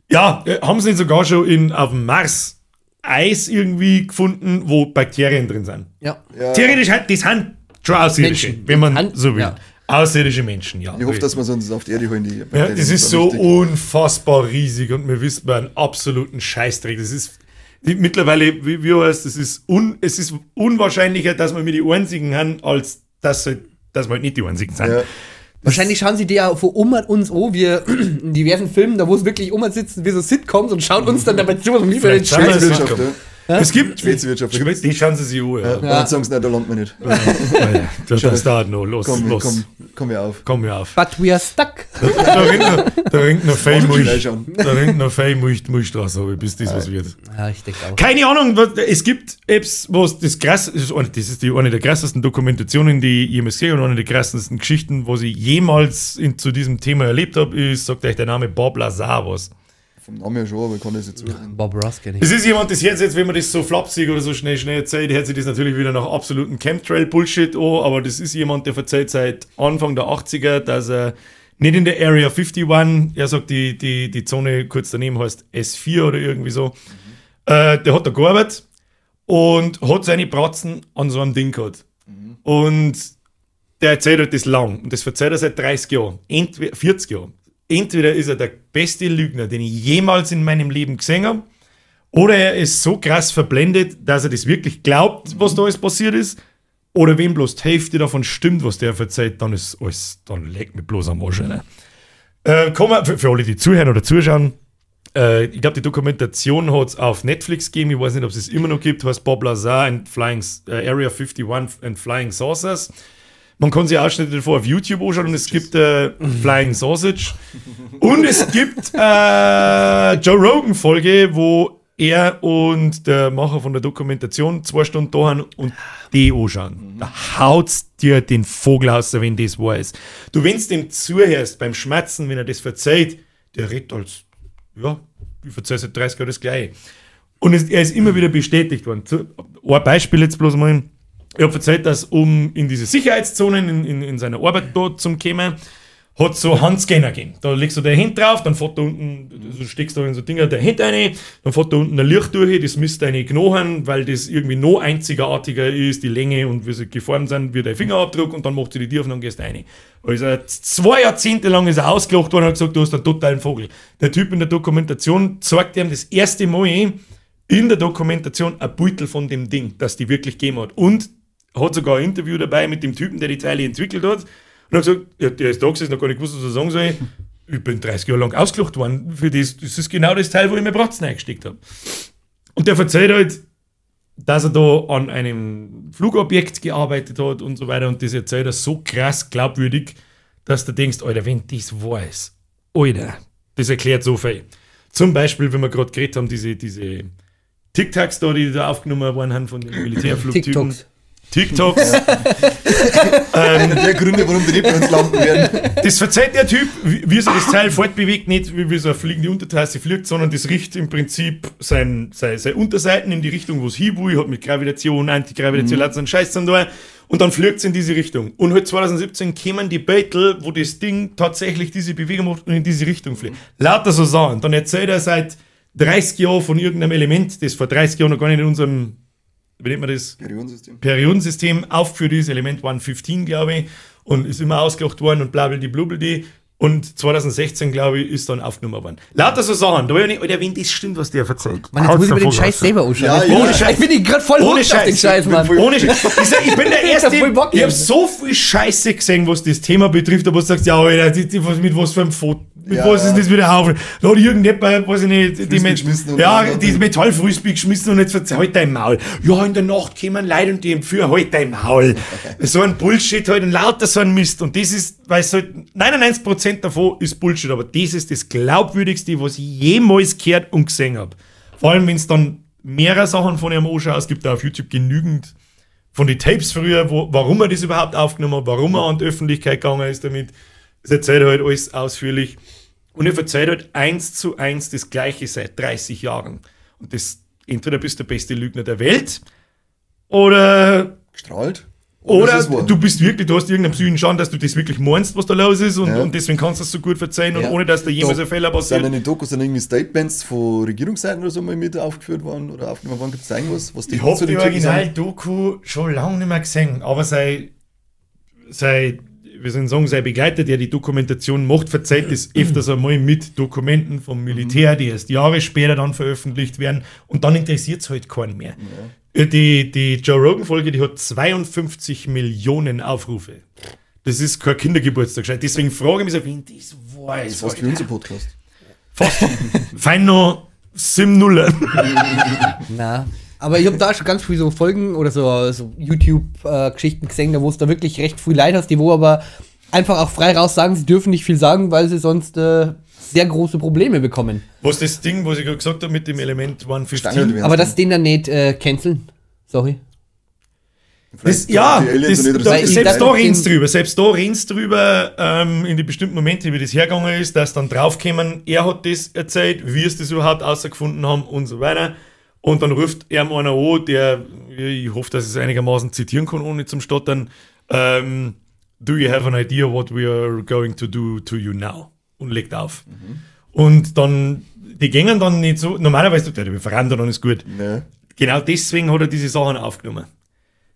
A: Ja, haben sie sogar schon auf dem Mars Eis irgendwie gefunden, wo Bakterien drin sind.
C: Ja.
A: Theoretisch, das sind schon Außerirdische,
C: Menschen.
A: wenn man so will.
C: Ja.
A: Außerirdische Menschen, ja.
B: Ich hoffe, dass wir uns auf die Erde holen.
A: Ja, das ist so unfassbar riesig und wir wissen einen absoluten Scheißdreck. Das ist mittlerweile, wie heißt es ist unwahrscheinlicher, dass wir mit die Einzigen haben, als dass wir halt nicht die Einzigen sind.
B: Ja.
C: Wahrscheinlich schauen sie die ja vor uns an, wir in diversen Filmen, da wo es wirklich sitzen, wie so Sitcoms und schauen uns dann dabei zu, was wir den Scheiß.
B: Wirtschaft,
A: Es gibt
B: Schweizer
A: die schauen sie sich an.
B: Ja. Dann sagen sie, nein, da landet man nicht.
A: Das dauert noch. Los.
B: Komm mir auf.
C: But we are stuck.
A: Da ringt noch viel Milchstraße, bis das was wird.
C: Ja, ich denke auch.
A: Keine Ahnung, es gibt Apps, wo es das krass ist. Das ist eine der krassesten Dokumentationen, die ich jemals gesehen habe, und eine der krassesten Geschichten, was ich jemals zu diesem Thema erlebt habe, ist, sagt euch der Name Bob Lazar was.
B: Vom Namen ja schon, aber ich kann das jetzt suchen.
C: Bob Ross kenne ich.
A: Es ist jemand, das hört jetzt, wenn man das so flapsig oder so schnell erzählt, hört sich das natürlich wieder nach absoluten Chemtrail-Bullshit an, aber das ist jemand, der erzählt seit Anfang der 80er, dass er nicht in der Area 51, er sagt, die Zone kurz daneben heißt S4 oder irgendwie so, der hat da gearbeitet und hat seine Bratzen an so einem Ding gehabt. Und der erzählt halt das lang und das erzählt er seit 30 Jahren, 40 Jahren. Entweder ist er der beste Lügner, den ich jemals in meinem Leben gesehen habe, oder er ist so krass verblendet, dass er das wirklich glaubt, was da alles passiert ist, oder wenn bloß die Hälfte davon stimmt, was der erzählt, dann ist alles, dann legt mich bloß am Arsch rein. Für alle, die zuhören oder zuschauen, ich glaube, die Dokumentation hat es auf Netflix gegeben, ich weiß nicht, ob es es immer noch gibt, heißt Bob Lazar and Area 51 and Flying Saucers. Man kann sich Ausschnitte davor auf YouTube anschauen und es gibt Flying Sausage und es gibt Joe Rogan Folge, wo er und der Macher von der Dokumentation 2 Stunden da haben und die anschauen. Da haut's dir den Vogel aus, wenn das wahr ist. Du, wenn du dem zuhörst beim Schmatzen, wenn er das verzeiht, der redet als, ja, ich verzeihe seit 30 Jahren das Gleiche. Und er ist immer wieder bestätigt worden. Ein Beispiel jetzt bloß mal. Ich habe erzählt, dass um in diese Sicherheitszonen in seiner Arbeit dort zum kommen, hat so Handscanner gegeben. Da legst du dein Hand drauf, dann fährt da unten, du steckst da in so Dinger dein Hand rein, dann fährt da unten ein Licht durch, das misst deine Knochen, weil das irgendwie noch einzigartiger ist, die Länge und wie sie geformt sind, wie dein Fingerabdruck, und dann macht sie die Tür auf und dann gehst du rein. Also 2 Jahrzehnte lang ist er ausgelacht worden und hat gesagt, du hast einen totalen Vogel. Der Typ in der Dokumentation zeigt ihm das erste Mal in der Dokumentation ein Beutel von dem Ding, das die wirklich gegeben hat. Und hat sogar ein Interview dabei mit dem Typen, der die Teile entwickelt hat. Und hat gesagt, ja, der ist da gesessen, noch gar nicht gewusst, was er sagen soll. Ich bin 30 Jahre lang ausgelacht worden für das. Das ist genau das Teil, wo ich mir Bratzen eingesteckt habe. Und der erzählt halt, dass er da an einem Flugobjekt gearbeitet hat und so weiter. Und das erzählt er so krass glaubwürdig, dass du denkst, Alter, wenn das wahr ist, Alter, das erklärt so viel. Zum Beispiel, wenn wir gerade geredet haben, diese TikToks da, die da aufgenommen worden haben von den Militärflugtypen. TikToks.
B: Einer der Gründe, warum die nicht bei uns landen werden.
A: Das verzeiht der Typ, wie so das Teil fortbewegt, nicht wie so eine fliegende Untertasse fliegt, sondern das richtet im Prinzip seine Unterseiten in die Richtung, wo es hin will, hat mit Gravitation, Antigravitation, so einen Scheiß dann da, und dann fliegt es in diese Richtung. Und halt 2017 kämen die Beutel, wo das Ding tatsächlich diese Bewegung macht und in diese Richtung fliegt. Lauter so Sachen. Dann erzählt er seit 30 Jahren von irgendeinem Element, das vor 30 Jahren noch gar nicht in unserem, wie nennt man das? Periodensystem aufgeführt ist, Element 115, glaube ich, und ist immer ausgelacht worden und blablabla. Und 2016, glaube ich, ist dann aufgenommen worden. Lauter so Sachen. Da war ja nicht, Alter, wenn das stimmt, was der erzählt.
C: Mann, jetzt muss ich mir den Scheiß selber anschauen.
B: Ja,
C: Ich bin gerade voll
A: ohne
C: Scheiß auf den Scheiß, Mann.
A: Ohne Scheiß. Ich bin der Erste,
C: voll Bock,
A: ich habe so viel Scheiße gesehen, was das Thema betrifft, aber du sagst, ja, Alter, mit was für einem Foto, mit was ist das wieder auf? Da hat irgendjemand, weiß ich nicht, die Metallfrühsby geschmissen und jetzt verzeiht halt dein Maul. Ja, in der Nacht kommen Leute und die empfehlen halt dein Maul. So ein Bullshit halt und lauter so ein Mist. Und das ist, weil es halt 99% davon ist Bullshit, aber das ist das Glaubwürdigste, was ich jemals gehört und gesehen habe. Vor allem, wenn es dann mehrere Sachen von ihm anschaut, es gibt da auf YouTube genügend von den Tapes früher, warum er das überhaupt aufgenommen hat, warum er an die Öffentlichkeit gegangen ist damit. Das erzählt er halt alles ausführlich. Und er erzählt halt 1:1 das Gleiche seit 30 Jahren. Und das, entweder bist du der beste Lügner der Welt oder
B: Gestrahlt.
A: Oder du bist wirklich, du hast irgendeinen psychischen Schaden, dass du das wirklich meinst, was da los ist, und deswegen kannst du es so gut verzeihen, und ohne dass da jemals ein Fehler passiert.
B: Sind in den Dokus dann irgendwie Statements von Regierungsseiten oder so mal mit aufgeführt worden oder aufgenommen worden? Gibt es irgendwas, was die
A: Ich habe die Original-Doku schon lange nicht mehr gesehen, aber sei Begleiter, der die Dokumentation macht, verzeiht das öfters einmal mit Dokumenten vom Militär, die erst Jahre später dann veröffentlicht werden, und dann interessiert es halt keinen mehr. Ja. Die Joe Rogan-Folge, die hat 52 Millionen Aufrufe. Das ist kein Kindergeburtstag. Deswegen frage ich mich, wen das war.
B: Das ist fast wie unser Podcast.
A: Fast. Fein noch 7-0.
C: Na, aber ich habe da schon ganz viele so Folgen oder so YouTube-Geschichten gesehen, wo es da wirklich recht viel Leid hast, die wo aber einfach auch frei raus sagen, sie dürfen nicht viel sagen, weil sie sonst sehr große Probleme bekommen.
A: Was das Ding, was ich gerade gesagt habe mit dem Element 115.
C: Aber dass den dann nicht canceln. Sorry.
A: Selbst da redest drüber, in die bestimmten Momente, wie das hergegangen ist, dass dann draufkommen, er hat das erzählt, wie es das überhaupt rausgefunden haben und so weiter. Und dann ruft er einer an, der, ich hoffe, dass ich es einigermaßen zitieren kann, ohne zum Stottern, do you have an idea what we are going to do to you now? Und legt auf. Und dann, die gingen dann nicht so, normalerweise, wir verraten dann ist gut. Nee. Genau deswegen hat er diese Sachen aufgenommen.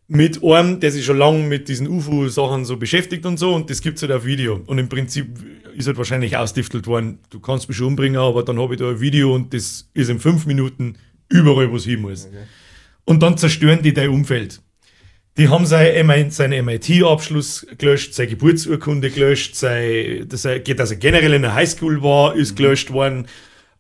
A: Mit einem, der sich schon lange mit diesen UFO-Sachen so beschäftigt und so, und das gibt es halt auf Video. Und im Prinzip ist halt wahrscheinlich ausdiftelt worden, du kannst mich schon umbringen, aber dann habe ich da ein Video und das ist in 5 Minuten überall, wo es hin muss. Okay. Und dann zerstören die dein Umfeld. Die haben seinen MIT-Abschluss gelöscht, seine Geburtsurkunde gelöscht, dass er generell in der Highschool war, ist gelöscht worden.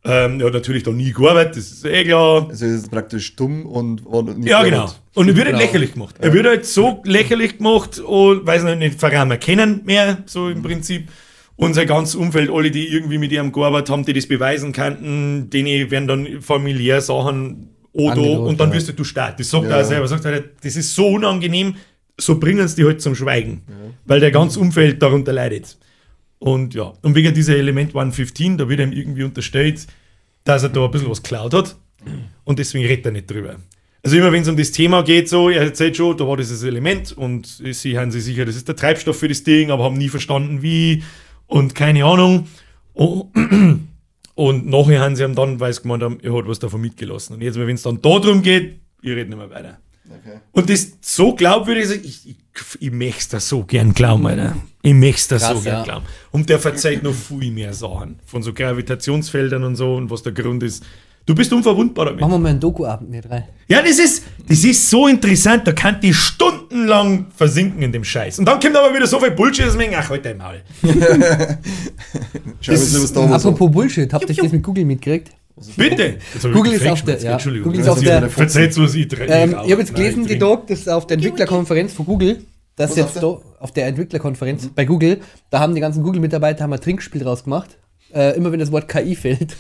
A: Er hat natürlich da nie gearbeitet, das ist klar.
B: Also er ist praktisch dumm und war nie
A: ja, genau. Und er wird halt lächerlich gemacht. Ja. Er wird halt so lächerlich gemacht, und weiß nicht, Verein kennen mehr, so im Prinzip. Und sein ganzes Umfeld, alle, die irgendwie mit ihm gearbeitet haben, die das beweisen könnten, denen werden dann familiär Sachen und dann wirst du stark. Das sagt er auch selber. Sagt er, das ist so unangenehm, so bringen sie die halt zum Schweigen. Ja. Weil der ganze Umfeld darunter leidet. Und ja, und wegen dieser Element 115, da wird ihm irgendwie unterstellt, dass er da ein bisschen was geklaut hat. Und deswegen redet er nicht drüber. Also immer wenn es um das Thema geht, so, er erzählt schon, da war dieses Element und sie haben sich sicher, das ist der Treibstoff für das Ding, aber haben nie verstanden, wie und keine Ahnung. Und nachher haben sie ihm dann, weil sie gemeint haben, er hat was davon mitgelassen. Und jetzt, wenn es dann darum geht, ich rede nicht mehr weiter. Okay. Und das so glaubwürdig, ich möchte es da so gern glauben, Alter. Ich möchte es da so gern glauben. Und der verzeiht noch viel mehr Sachen. Von so Gravitationsfeldern und so und was der Grund ist. Du bist unverwundbar damit.
C: Machen wir mal einen Doku-Abend mit rein.
A: Ja, das ist so interessant, da kann die stundenlang versinken in dem Scheiß. Und dann kommt aber wieder so viel Bullshit, dass man denkt, ach, halt dein Maul.
C: Apropos Bullshit, habt ihr das mit Google mitgekriegt?
A: Bitte!
C: Google ist auf der.
A: Entschuldigung.
C: Google ist auf der.
A: Verzeiht was ich
C: ich habe jetzt gelesen, die Tag, das ist auf der Entwicklerkonferenz von Google. Das ist jetzt da, auf der Entwicklerkonferenz bei Google, da haben die ganzen Google-Mitarbeiter ein Trinkspiel draus gemacht. Immer wenn das Wort KI fällt.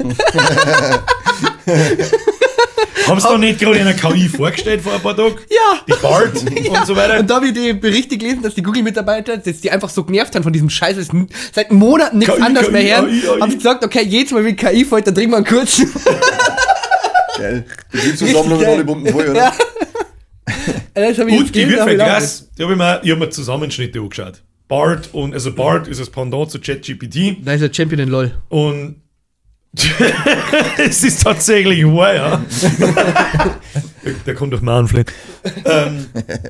A: Haben sie doch nicht gerade in einer KI vorgestellt vor ein paar Tagen?
C: Ja.
A: Die BART und so weiter.
C: Und da habe ich die Berichte gelesen, dass die Google-Mitarbeiter, dass die einfach so genervt haben von diesem Scheiß, dass seit Monaten nichts anderes mehr hören, haben sie gesagt, okay, jedes Mal wenn KI fällt, dann trinken wir einen kurzen.
B: Geil. Betriebsversammlung mit alle Bomben voll, oder?
C: Ja.
A: Gut, die wird voll krass. Ich habe mir Zusammenschnitte angeschaut. BART ist das Pendant zu ChatGPT.
C: Da ist er Champion in LOL.
A: Und es ist tatsächlich wahr, ja. Der kommt durch Manfred.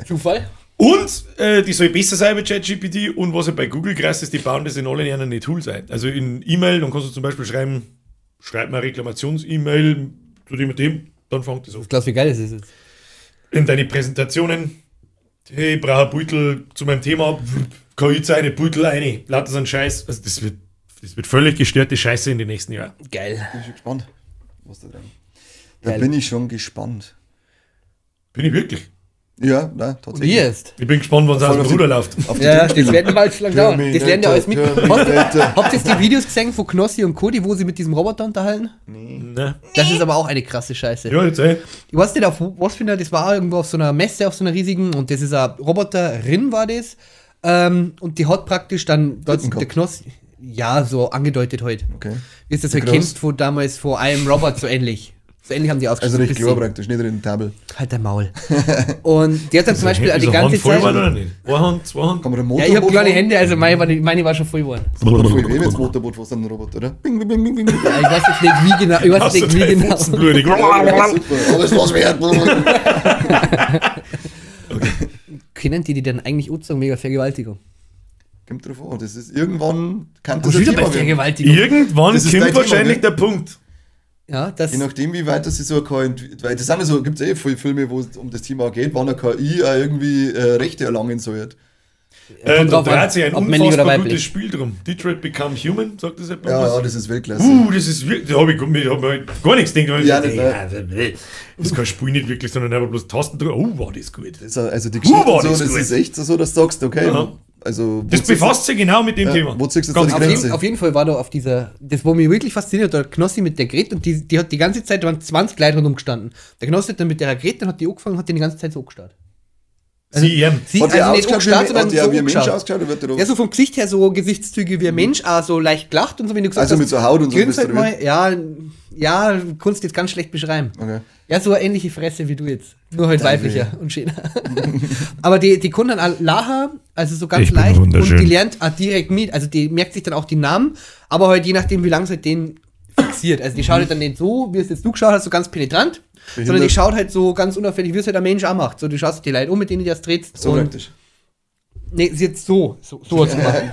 C: Zufall?
A: Und die soll besser sein bei ChatGPT. Und was ja bei Google krass ist, die bauen das in alle ihren Tools ein. Also in E-Mail, dann kannst du zum Beispiel schreiben, schreib mal Reklamations-E-Mail zu dem und dem, dann fängt das auf.
C: Klasse, wie geil das ist jetzt.
A: In deine Präsentationen, hey, ich brauche ein Beutel zu meinem Thema, KI eine Beutel eine, lauter so ein Scheiß. Also das wird völlig gestörte Scheiße in den nächsten Jahren.
C: Geil.
B: Bin ich schon gespannt, was da drin ist. Da bin ich schon gespannt.
A: Bin ich wirklich?
B: Ja, nein, tatsächlich.
A: Ich bin gespannt, wann es aus dem Ruder läuft.
C: Ja, das werden bald lang dauern. Das lernen ja alles mit. Habt ihr die Videos gesehen von Knossi und Cody, wo sie mit diesem Roboter unterhalten?
A: Nee.
C: Das ist aber auch eine krasse Scheiße.
A: Ja, jetzt Ich
C: weiß nicht, auf was finde das war irgendwo auf so einer Messe, auf so einer riesigen, und das ist eine Roboterin, war das. Und die hat praktisch dann der Knossi, ja, so angedeutet heute.
B: Okay.
C: Wie ist das halt kennst von damals vor einem Robot so ähnlich. So ähnlich haben die ausgeschaut.
B: Also recht klar praktisch, nicht in den Tabel.
C: Halt dein Maul. Und die hat dann zum Beispiel die ganze
A: Hand voll
C: Zeit.
A: oder nicht? Eine Hand, zwei Hand?
B: Kann man ein
C: Ja,
B: Motorboot
C: ich habe kleine
B: fahren?
C: Hände, also meine war schon voll geworden.
B: Voll weh, wenn das Motorboot was dann ein Roboter, oder? Bing, bing, bing, bing, bing.
C: Ja, ich weiß nicht wie genau. Ich weiß nicht wie genau.
B: Ja, super, alles was wert.
C: Können die dann eigentlich sagen, mega Vergewaltigung?
B: Kommt drauf an, das ist irgendwann kann
C: das
B: ein
C: wieder bei
B: Thema werden.
C: Vergewaltigung.
A: Irgendwann
B: Das ist
A: kommt
B: dein
A: wahrscheinlich
B: Thema,
A: der Punkt.
C: Ja, das.
B: Je nachdem, wie weit das sich so weil das sind ja so, gibt es viele Filme, wo es um das Thema geht, wann eine KI auch irgendwie Rechte erlangen soll.
A: Da dreht sich ein
C: männlich oder
A: unfassbar
C: weiblich.
A: gutes Spiel drum. Detroit Become Human, sagt das etwas?
B: Ja, das ist Weltklasse.
A: Das ist wirklich, da habe ich gar nichts gedacht.
B: Ja,
A: Das ist kein Spiel nicht wirklich, sondern einfach bloß Tasten drücken. War das gut.
B: Also die Geschichte
A: war
B: so,
A: das
B: das
A: gut.
B: ist echt so, dass du sagst, okay,
A: Ja.
B: also
A: Das befasst sich genau mit dem Thema.
B: wo ziehst du
A: Ganz
B: jetzt da die Grenze?
C: Auf jeden Fall war da auf dieser, das war mir wirklich fasziniert, der Knossi mit der Gret, und die hat die ganze Zeit, da waren 20 Leute rundum gestanden. Der Knossi hat dann mit der Gret, dann hat die angefangen und hat die ganze Zeit so gestartet.
A: Sie,
C: Sie,
B: Hat der
C: also nicht angestarrt, sondern
B: wie ein Mensch
C: angeschaut.
B: ausgeschaut? Oder wird der
C: Ja, so vom Gesicht her so Gesichtszüge wie ein Mensch, auch so leicht gelacht und so, wenn du gesagt
B: Also mit so Haut und so
C: grinst
B: bist du
C: halt mal, ja, kannst du jetzt ganz schlecht beschreiben.
B: Okay.
C: Ja, so eine ähnliche Fresse wie du jetzt. Nur halt
B: Danke.
C: weiblicher und schöner. Aber die kann dann auch lachen, also so ganz
A: Ich bin
C: leicht, und
A: wunderschön.
C: die lernt auch direkt mit. Also die merkt sich dann auch die Namen, aber halt je nachdem, wie lange sie halt den fixiert. Also die schaut halt dann nicht so, wie es jetzt du geschaut hast, so ganz penetrant, sondern die schaut halt so ganz unauffällig, wie es halt ein Mensch auch macht. So, du schaust die Leute um, mit denen du das trittst.
B: So praktisch.
C: Nee, sie jetzt so hat sie gemacht.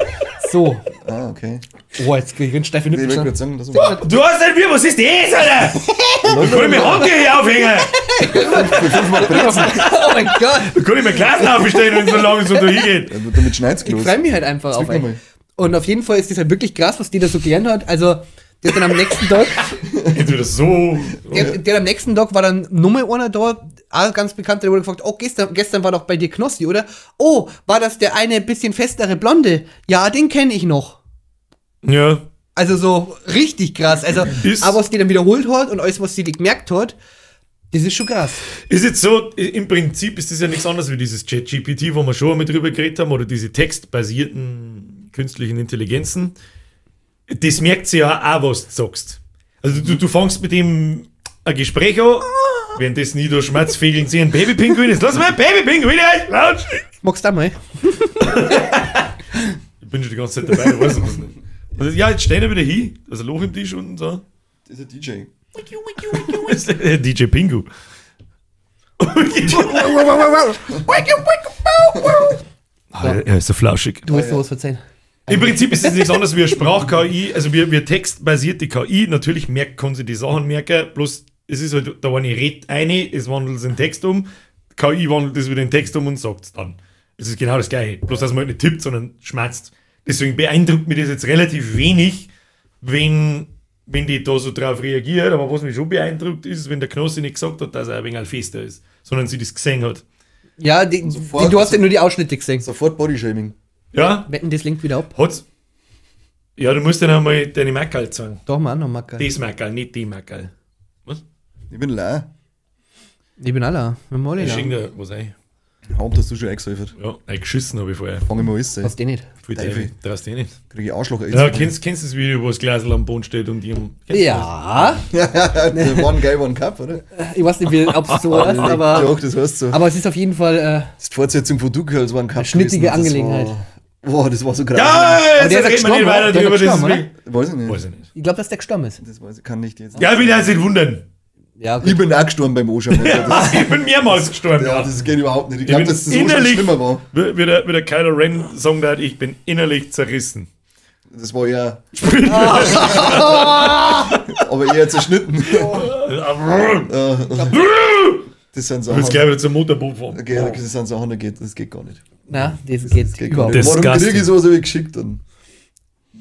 C: So.
B: Ah, okay.
C: Oh, jetzt krieg ich einen steifen
B: Ich will
C: Nippel.
B: gerade sagen, dass
A: Du hast nicht wie, was ist das, Alter? Da kann ich mir Hand hier aufhängen.
C: Oh mein Gott.
A: Da kann ich mir Klassen aufstellen, wenn es so lange so da hingeht.
B: damit schneid's
C: Ich
B: los.
C: freue mich halt einfach auf
B: nochmal.
C: euch. Und auf jeden Fall ist das halt wirklich krass, was die da so gelernt hat. Also, die hat dann am nächsten Tag,
A: Entweder so.
C: der am nächsten Tag war dann nochmal einer da, auch ganz bekannt, der wurde gefragt, oh, gestern war doch bei dir Knossi, oder? Oh, war das der eine bisschen festere Blonde? Ja, den kenne ich noch.
A: Ja.
C: Also so richtig krass. Also, aber was die dann wiederholt hat und alles, was sie gemerkt hat, das ist schon krass.
A: Ist jetzt so, im Prinzip ist das ja nichts anderes wie dieses ChatGPT, wo wir schon mal drüber geredet haben, oder diese textbasierten künstlichen Intelligenzen. Das merkt sie ja auch, was du sagst. Also du fängst mit dem ein Gespräch an, währenddessen nie durch Schmerzfegeln sie ein Babypinguin ist. Lass mal ein Babypinguin laut.
C: Magst du auch mal?
A: Ich bin schon die ganze Zeit dabei, ich weiß was nicht. Also, ja, jetzt stehen wir wieder hin, also Loch im Tisch unten so.
B: Das ist ein DJ.
A: DJ Pingu. Er ist so flauschig.
C: Du willst noch was verzeihen.
A: Im Prinzip ist es nichts anderes wie eine Sprach-KI, also wie textbasierte KI. Natürlich kann sie die Sachen merken, bloß es ist halt, da eine redet eine, es wandelt es in Text um, KI wandelt es wieder in Text um und sagt es dann. Es ist genau das Gleiche, bloß dass man halt nicht tippt, sondern schmerzt. Deswegen beeindruckt mich das jetzt relativ wenig, wenn die da so drauf reagiert, aber was mich schon beeindruckt ist, wenn der Knossi nicht gesagt hat, dass er ein wenig fester ist, sondern sie das gesehen hat.
C: Ja, du hast ja nur die Ausschnitte gesehen.
B: Sofort Bodyshaming.
A: Ja?
C: Wetten, das linkt wieder ab.
A: Hat's? Ja, du musst dann einmal deine Mackerl sagen.
C: Doch, mal noch Mackerl.
A: Das Mackerl, nicht die Mackerl. Was?
B: Ich bin leer.
C: Ich bin alle. Wir haben alle
A: Ich
C: da.
A: schenke dir was ein.
B: Haum, dass du schon eingesäufert.
A: Ja, geschissen habe ich vorher.
B: Fang ich mal an.
C: Hast du nicht?
A: Für
B: Teufel.
A: dich. Traust du nicht.
B: Krieg ich Arschloch.
A: Ja, kennst du das Video, wo das Glasl am Boden steht und ihm.
C: Ja.
B: Der One Guy, One Cup, oder?
C: Ich weiß nicht, ob es so heißt, aber.
B: Doch, das heißt so.
C: Aber es ist auf jeden Fall
B: Das ist die Fortsetzung von Du Girls One Cup.
C: eine schnittige
B: gewesen.
C: Angelegenheit.
B: Boah, das war so krass.
A: Ja, jetzt
C: der ist
A: reden wir nicht
C: gestorben,
A: weiter
C: der ist
A: drüber.
C: gestorben,
A: Das
C: oder?
A: ist
B: Weiß ich nicht.
A: weiß ich nicht.
C: Ich glaube, dass der gestorben ist.
B: Das weiß ich, kann nicht jetzt.
A: Ja, will er sich nicht wundern.
C: Ja,
B: Ich bin auch gestorben beim Anschauen.
A: Ich bin mehrmals gestorben.
B: Ja,
A: Ja,
B: das geht überhaupt nicht. Ich
A: Ich
B: glaube,
A: bin
B: dass das so schon
A: innerlich-
B: schlimmer war.
A: Wie der Kylo Ren sagen hat, ich bin innerlich zerrissen.
B: Das war eher. Aber eher zerschnitten. Das sind
A: Ich
B: Sachen.
A: will gleich wieder zum Motorboot fahren.
B: Okay, das sind Sachen, das geht gar nicht.
C: na, das geht
B: Geht gar
C: überhaupt
B: nicht.
C: nicht.
B: Warum
A: Disgusting.
B: kriege ich sowas hab ich geschickt dann?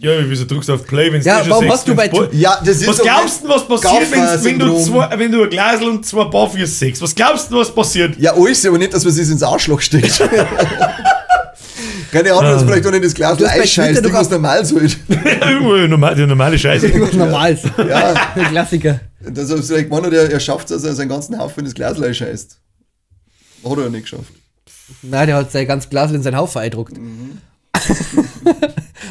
A: Ja, wieso drückst du auf Play, wenn
C: Ja, warum hast du bei
B: Ja, das ist
A: Was
B: doch
A: glaubst du, was passiert,
B: Gaffer-Syndrom.
A: wenn du ein Glasl und zwei Barfuß sechst? Was glaubst du, was passiert?
B: Ja, alles, aber nicht, dass man es ins Arschloch steckt. Keine Ahnung, dass vielleicht auch nicht das Glas
C: Du hast bei
B: einscheißt,
C: Twitter
B: irgendwas
C: doch
B: normal sollte.
A: Irgendwo die normale Scheiße.
C: Irgendwas Normales.
B: Ja,
C: Ein Klassiker.
B: das ist vielleicht gemeint, er schafft es, dass er seinen ganzen Haufen ins Glas einscheißt. Hat er ja nicht geschafft.
C: Nein, der hat sein ganz Glas in seinen Haufen eingedruckt.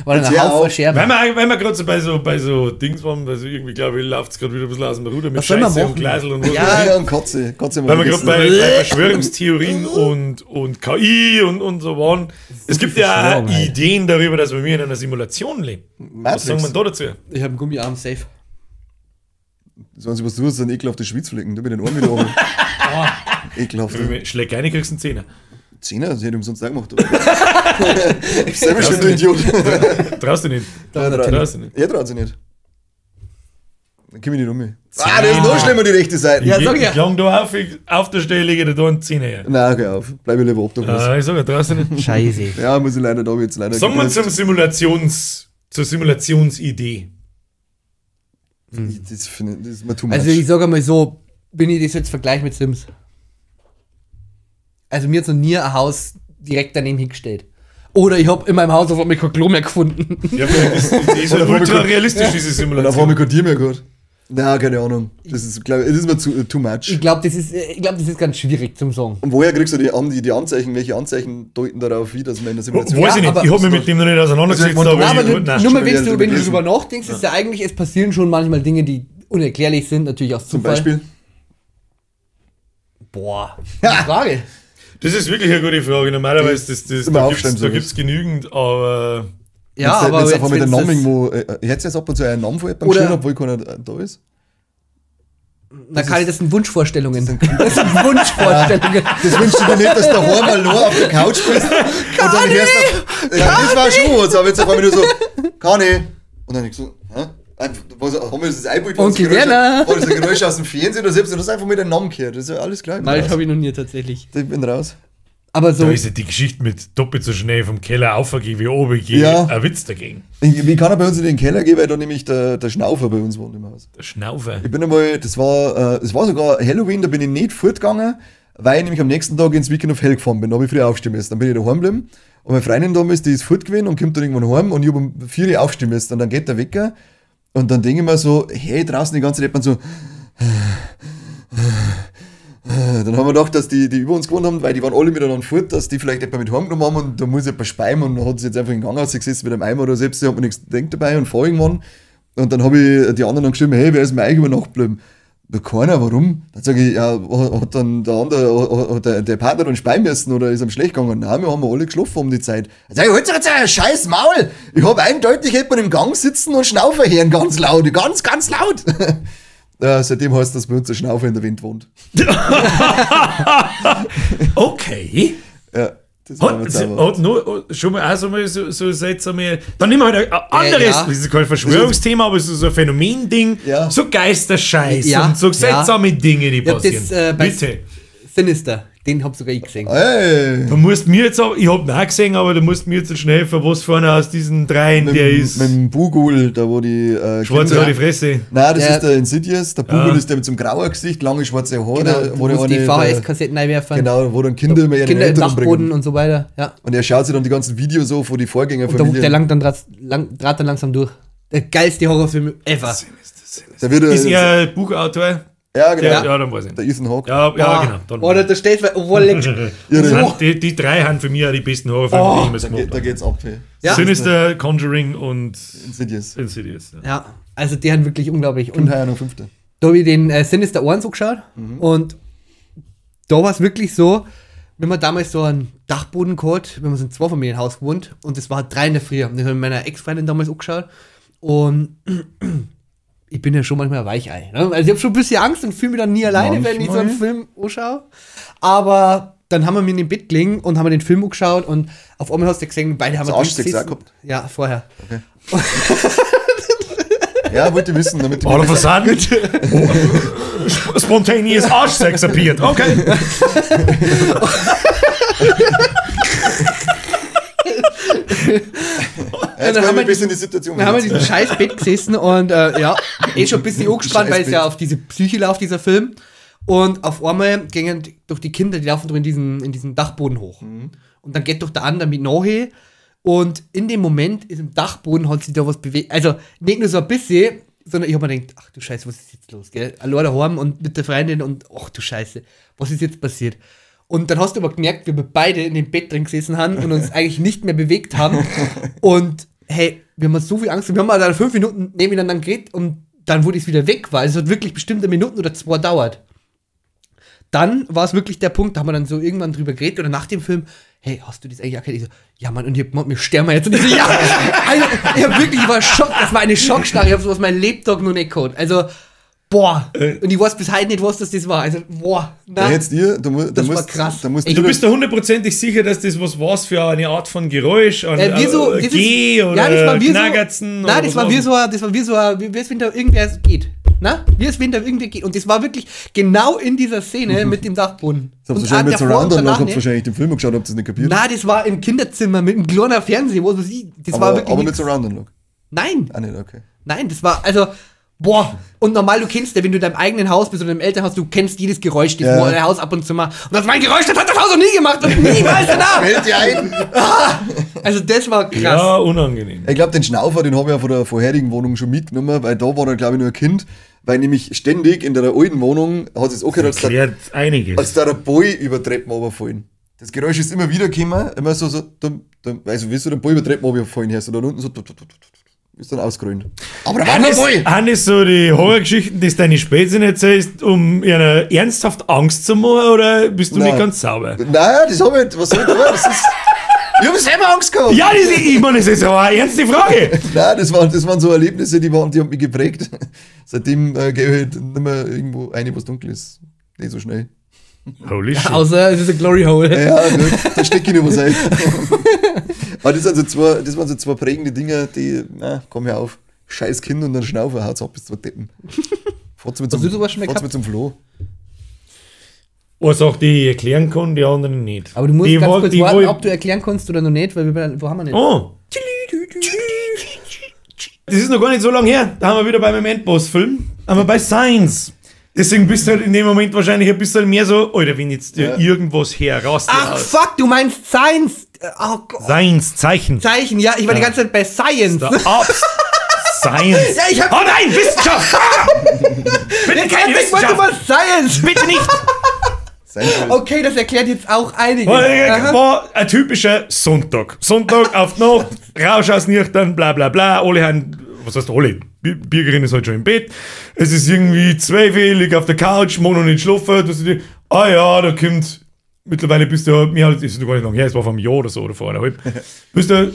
C: War dann ein
B: Sehr
C: Haufen
B: auf.
C: Scherben.
A: Wenn wir gerade so bei so Dings waren, also irgendwie glaube ich, läuft es gerade wieder ein bisschen aus dem Ruder mit
C: Was soll man
A: Scheiße und
C: machen?
A: Glasl und was.
C: Ja.
B: Ja, und Katze. Katze
A: Weil wir gerade bei
B: vergessen.
A: Verschwörungstheorien und KI und so waren. Es gibt ja auch
C: Verschwörung, halt.
A: Ideen darüber, dass wir in einer Simulation leben. Was sagen wir da dazu?
C: Ich habe einen Gummiarm safe.
B: Das Einzige, was du hast, sind ekelhafte Schwitzflecken. Du mit den Arm wieder oben. Ekelhafte.
A: Schlägt eine, kriegst du einen Zehner.
B: Zehner, das hätte ich umsonst auch gemacht. Selber schon du Idiot.
A: Traust du nicht. Traust du nicht.
B: Er traut sich nicht. Dann komm ich nicht um mich. Ah, das ist noch schlimmer, die rechte Seite.
C: Ja, sag
A: ich
C: ja.
A: klang da auf der Stelle, lege dir da einen Zehner her.
B: Nein, geh auf. Bleib lieber obdachlos.
A: Ich sage, traust du nicht.
C: Scheiße.
B: Ja, muss ich leider da jetzt leider.
A: Sagen wir zur Simulationsidee.
B: Das finde ich, das ist mir too much.
C: Also ich sage mal so, wenn ich das jetzt vergleiche mit Sims. Also mir hat noch nie ein Haus direkt daneben hingestellt. Oder ich habe in meinem Haus auf einmal kein Klo mehr gefunden.
A: Ja, das ist halt ultra realistisch, diese
B: Und auf einmal
A: Simulation.
B: kein Tier mehr gehabt. Nein, keine Ahnung. Das ist, glaub, das ist mir too much.
C: Ich glaube, das ist ganz schwierig zum sagen.
B: Und woher kriegst du die Anzeichen? Welche Anzeichen deuten darauf hin, dass man in der Simulation...
A: Weiß ich nicht,
C: aber-
A: ich habe mich mit dem noch nicht auseinandergesetzt.
B: Also,
A: aber
C: Aber
A: ich-
C: nur
A: nein.
C: mal, wenn
B: schon
C: du
B: gelesen.
C: drüber nachdenkst, ist ja eigentlich, es passieren schon manchmal Dinge, die unerklärlich sind, natürlich aus
B: Zum
C: Zufall.
B: Beispiel...
C: Boah, gute Frage.
A: Das ist wirklich eine gute Frage. Normalerweise
B: Immer
A: da
B: aufschreiben,
A: gibt
B: sowas.
A: es genügend, aber
C: Ja, aber
B: Wenn
C: jetzt,
B: einfach mit dem
C: wenn's
B: Namen
C: das-
B: irgendwo... Ich hätte jetzt ab und zu einen Namen von jemandem
C: Oder-
B: geschrieben, obwohl keiner da ist.
C: Na, Kali, das sind Wunschvorstellungen. Das sind Wunschvorstellungen.
B: Das wünschst du dir nicht, dass du daheim mal nur auf der Couch bist und dann hörst du... Ja, das war schon was, aber jetzt auf einmal nur so... Kani. Und dann ich so... Hä? Haben wir das Einbild?
C: Onkel Werner.
B: War das ein Geräusch aus dem Fernsehen oder selbst? Du hast einfach mit dem Namen gehört. Das ist ja alles klar.
C: Nein, das habe ich noch nie tatsächlich.
B: Ich bin raus.
C: Aber so,
A: da ist ja die Geschichte mit doppelt so schnell vom Keller aufgehen wie oben gehen.
B: Ja.
A: Ein Witz dagegen.
B: Wie kann er bei uns in den Keller gehen, weil da nämlich der Schnaufer bei uns wohnt im Haus.
A: Der Schnaufer.
B: Ich bin einmal, das war sogar Halloween, da bin ich nicht fortgegangen, weil ich nämlich am nächsten Tag ins Weekend of Hell gefahren bin. Da habe ich früh aufstehen müssen. Dann bin ich daheim geblieben Und meine Freundin damals, die ist fort gewesen und kommt dann irgendwann heim und ich habe um 4 Uhr aufstehen müssen. Und dann geht der Wecker und dann denke ich mir so, hey, draußen die ganze Zeit man so. Dann haben wir gedacht, dass die über uns gewohnt haben, weil die waren alle miteinander fort, dass die vielleicht jemand mit heimgenommen haben und da muss jemand speimen und hat sich jetzt einfach in den Gang ausgesetzt mit einem Eimer oder selbst, hat mir nichts gedacht dabei und fahr irgendwann. Und dann habe ich die anderen dann geschrieben, hey, wer ist mir eigentlich über Nacht geblieben? Keiner, warum? Dann sage ich, ja, hat dann der andere, hat der Partner dann speimen müssen oder ist ihm schlecht gegangen? Nein, wir haben alle geschlafen um die Zeit. Dann sage ich, halt jetzt ein scheiß Maul! Ich habe eindeutig jemanden im Gang sitzen und Schnaufer hören, ganz laut, ganz, ganz laut! Ja, seitdem heißt das bei uns der Schnaufer in der Wind wohnt.
A: Okay.
B: Ja, das hat
A: nur schon mal also mal so Sätze mehr. Dann nehmen wir halt ein anderes, das ist kein Verschwörungsthema, aber es ist so ein Phänomending, so Geisterscheiß und so seltsame Dinge, die passieren. Bitte.
C: Sinister, den hab sogar ich gesehen.
B: Hey.
A: Du musst mir jetzt auch, ich hab ihn auch gesehen, aber du musst mir jetzt schnell helfen, was vorne aus diesen dreien der ist.
B: Mit dem Bugul, da wo die
A: schwarze die Fresse.
B: Nein, das ist der Insidious. Der Bugul ist der mit so einem grauen Gesicht, lange schwarze Haare.
C: Genau, wo die VHS-Kassetten reinwerfen.
B: Genau, wo dann Kinder immer ihre
C: Kinder im Dachboden und so weiter. Ja.
B: Und er schaut sich dann die ganzen Videos so von die Vorgängerfamilien.
C: Und der langt dann langsam durch. Der geilste Horrorfilm ever.
A: Ist er Buchautor?
B: Ja, genau.
A: Ja, dann weiß ich.
B: Der Ethan Hawke.
A: Ja, genau. Dann
C: oder da steht,
A: die drei haben für mich ja die besten Horrorfilme, die ich jemals gemacht habe.
B: Da geht's ab.
A: Ja. Sinister, Conjuring und
B: Insidious.
C: Ja, also die haben wirklich unglaublich.
B: Und heuer noch 5.
C: Da habe ich den Sinister 1 so geschaut und da war es wirklich so, wenn man damals so einen Dachboden gehabt, wenn man so ein Zweifamilienhaus gewohnt und das war 3 in der Früh. Und das habe ich mit meiner Ex-Freundin damals angeschaut und ich bin ja schon manchmal ein Weichei. Ne? Also ich habe schon ein bisschen Angst und fühle mich dann nie alleine, wenn ich so einen Film anschaue. Aber dann haben wir mir in dem Bett gelegen und haben den Film angeschaut und auf einmal hast du gesehen, beide haben wir
B: gehabt.
C: Ja, vorher.
B: Okay. Ja, wollte ich wissen, damit
A: All of a sudden spontaneous Arschsex appeared. Okay.
B: Dann haben wir ein bisschen die Situation.
C: Dann haben wir in diesem scheiß Bett gesessen und schon ein bisschen angespannt, weil es ja auf diese Psyche läuft, dieser Film. Und auf einmal gingen durch die Kinder, die laufen durch in diesen Dachboden hoch. Und dann geht doch der andere mit nachher. Und in dem Moment ist im Dachboden hat sich da was bewegt. Also nicht nur so ein bisschen, sondern ich habe mir gedacht, ach du Scheiße, was ist jetzt los, gell? Allein daheim und mit der Freundin und ach du Scheiße, was ist jetzt passiert? Und dann hast du aber gemerkt, wie wir beide in dem Bett drin gesessen haben und uns eigentlich nicht mehr bewegt haben. Und hey, wir haben so viel Angst. Wir haben mal dann 5 Minuten nebeneinander geredet und dann wurde es wieder weg, weil es hat wirklich bestimmte Minuten oder 2 dauert. Dann war es wirklich der Punkt, da haben wir dann so irgendwann drüber geredet oder nach dem Film, hey, hast du das eigentlich erkannt? Ich so, ja Mann, und wir sterben jetzt. Und ich so, ja! Also, ich war schockt, das war eine Schockstarre, ich habe sowas mein Lebtag noch nicht gehabt. Also, boah, und ich weiß bis heute nicht, was das war. Also, boah,
B: nein. Jetzt
C: das war krass.
A: Du bist da 100% sicher, dass das was war für eine Art von Geräusch? Geh oder Knaggertzen?
C: Nein, das war wie es wenn da irgendwer geht. Na? Wie es wenn da irgendwie geht. Und das war wirklich genau in dieser Szene mit dem Dachboden.
B: Das habt ihr wahrscheinlich mit Surround habt wahrscheinlich den Film geschaut, habt ihr das nicht kapiert?
C: Nein, das war im Kinderzimmer mit einem kleinen Fernseher, wo sie.
B: Aber mit Surround.
C: Nein.
B: Ah, nicht, okay.
C: Nein, das war, also, boah. Und normal, du kennst ja, wenn du in deinem eigenen Haus bist oder im Elternhaus, du kennst jedes Geräusch, das dein Haus ab und zu macht. Und das mein Geräusch, das hat das Haus noch nie gemacht und niemals danach.
B: Fällt dir ein.
C: Also das war krass.
A: Ja, unangenehm.
B: Ich glaube, den Schnaufer, den habe ich ja von der vorherigen Wohnung schon mitgenommen, weil da war er, glaube ich, nur ein Kind. Weil nämlich ständig in der alten Wohnung hat es auch gehört, als da der Boy über Treppen runterfallen. Das Geräusch ist immer wieder gekommen, immer so also wie so der Boy über Treppen runterfallen hörst, oder unten so ist dann ausgerollt. Aber da war der Boy!
A: Hannes, so die Horrorgeschichten, die deine Spätzchen erzählst, um ihrer ernsthaft Angst zu machen, oder bist du nicht ganz sauber?
B: Nein, das habe ich, was soll ich tun? Ich habe selber Angst gehabt.
A: Ja, ich meine, das ist ja eine ernste Frage.
B: Nein, das waren so Erlebnisse, die haben mich geprägt. Seitdem gehe ich halt nicht mehr irgendwo rein, was dunkel ist. Nicht so schnell.
A: Holy shit.
C: Außer es ist ein Glory Hole.
B: Ja, da stecke ich nicht was ein. Aber das waren so zwei prägende Dinge, die, komm her auf. Scheiß Kind und dann Schnaufer, haut's ab bis zu Deppen. Fahrt's mit zum Floh.
A: Was auch die erklären kann, die anderen nicht.
C: Aber du musst ganz kurz warten, ob du erklären kannst oder noch nicht, weil wo haben wir nicht?
A: Oh! Das ist noch gar nicht so lange her. Da haben wir wieder bei meinem Endboss-Film. Aber bei Science. Deswegen bist du halt in dem Moment wahrscheinlich ein bisschen mehr so, Alter, wenn jetzt irgendwas herrast.
C: Ach fuck, du meinst Science! Oh Gott.
A: Zeichen.
C: Zeichen, ja, ich war die ganze Zeit bei Science.
A: Science.
C: Ja, ich hab...
A: Oh nein, Wissenschaft! Bitte keine
C: Ich wollte
A: Wissenschaft!
C: mal Science.
A: Bitte nicht!
C: Okay, das erklärt jetzt auch einiges.
A: War ein typischer Sonntag. Sonntag auf die Nacht, Rausch aus Nüchtern, bla bla bla. Alle haben, was heißt alle? Bürgerin ist halt schon im Bett. Es ist irgendwie 12 Uhr, lieg auf der Couch, mag noch nicht schlafen. Ja, da kommt... Mittlerweile bist du mir halt, ist noch gar nicht lang her, es war vor einem Jahr oder so, oder vor eineinhalb. bist du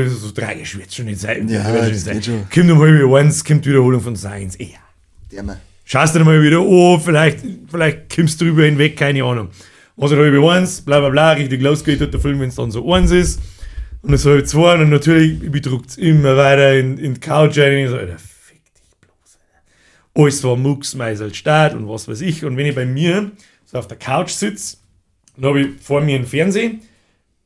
A: so tragisch, wird schon nicht sein.
B: Ja, das geht schon.
A: Kommt um halb eins, kommt die Wiederholung von Science. Ja. Schaust du dir mal wieder an, vielleicht kommst du drüber hinweg, keine Ahnung. Was halt halb eins, bla bla bla, richtig losgeht, hat der Film, wenn es dann so eins ist. Und es halb zwei, und natürlich bedruckt es immer weiter in die Couch rein. Und so, Alter, fick dich bloß. Alles war Mucksmeißel Start und was weiß ich. Und wenn ich bei mir so auf der Couch sitze, dann habe ich vor mir einen Fernseher,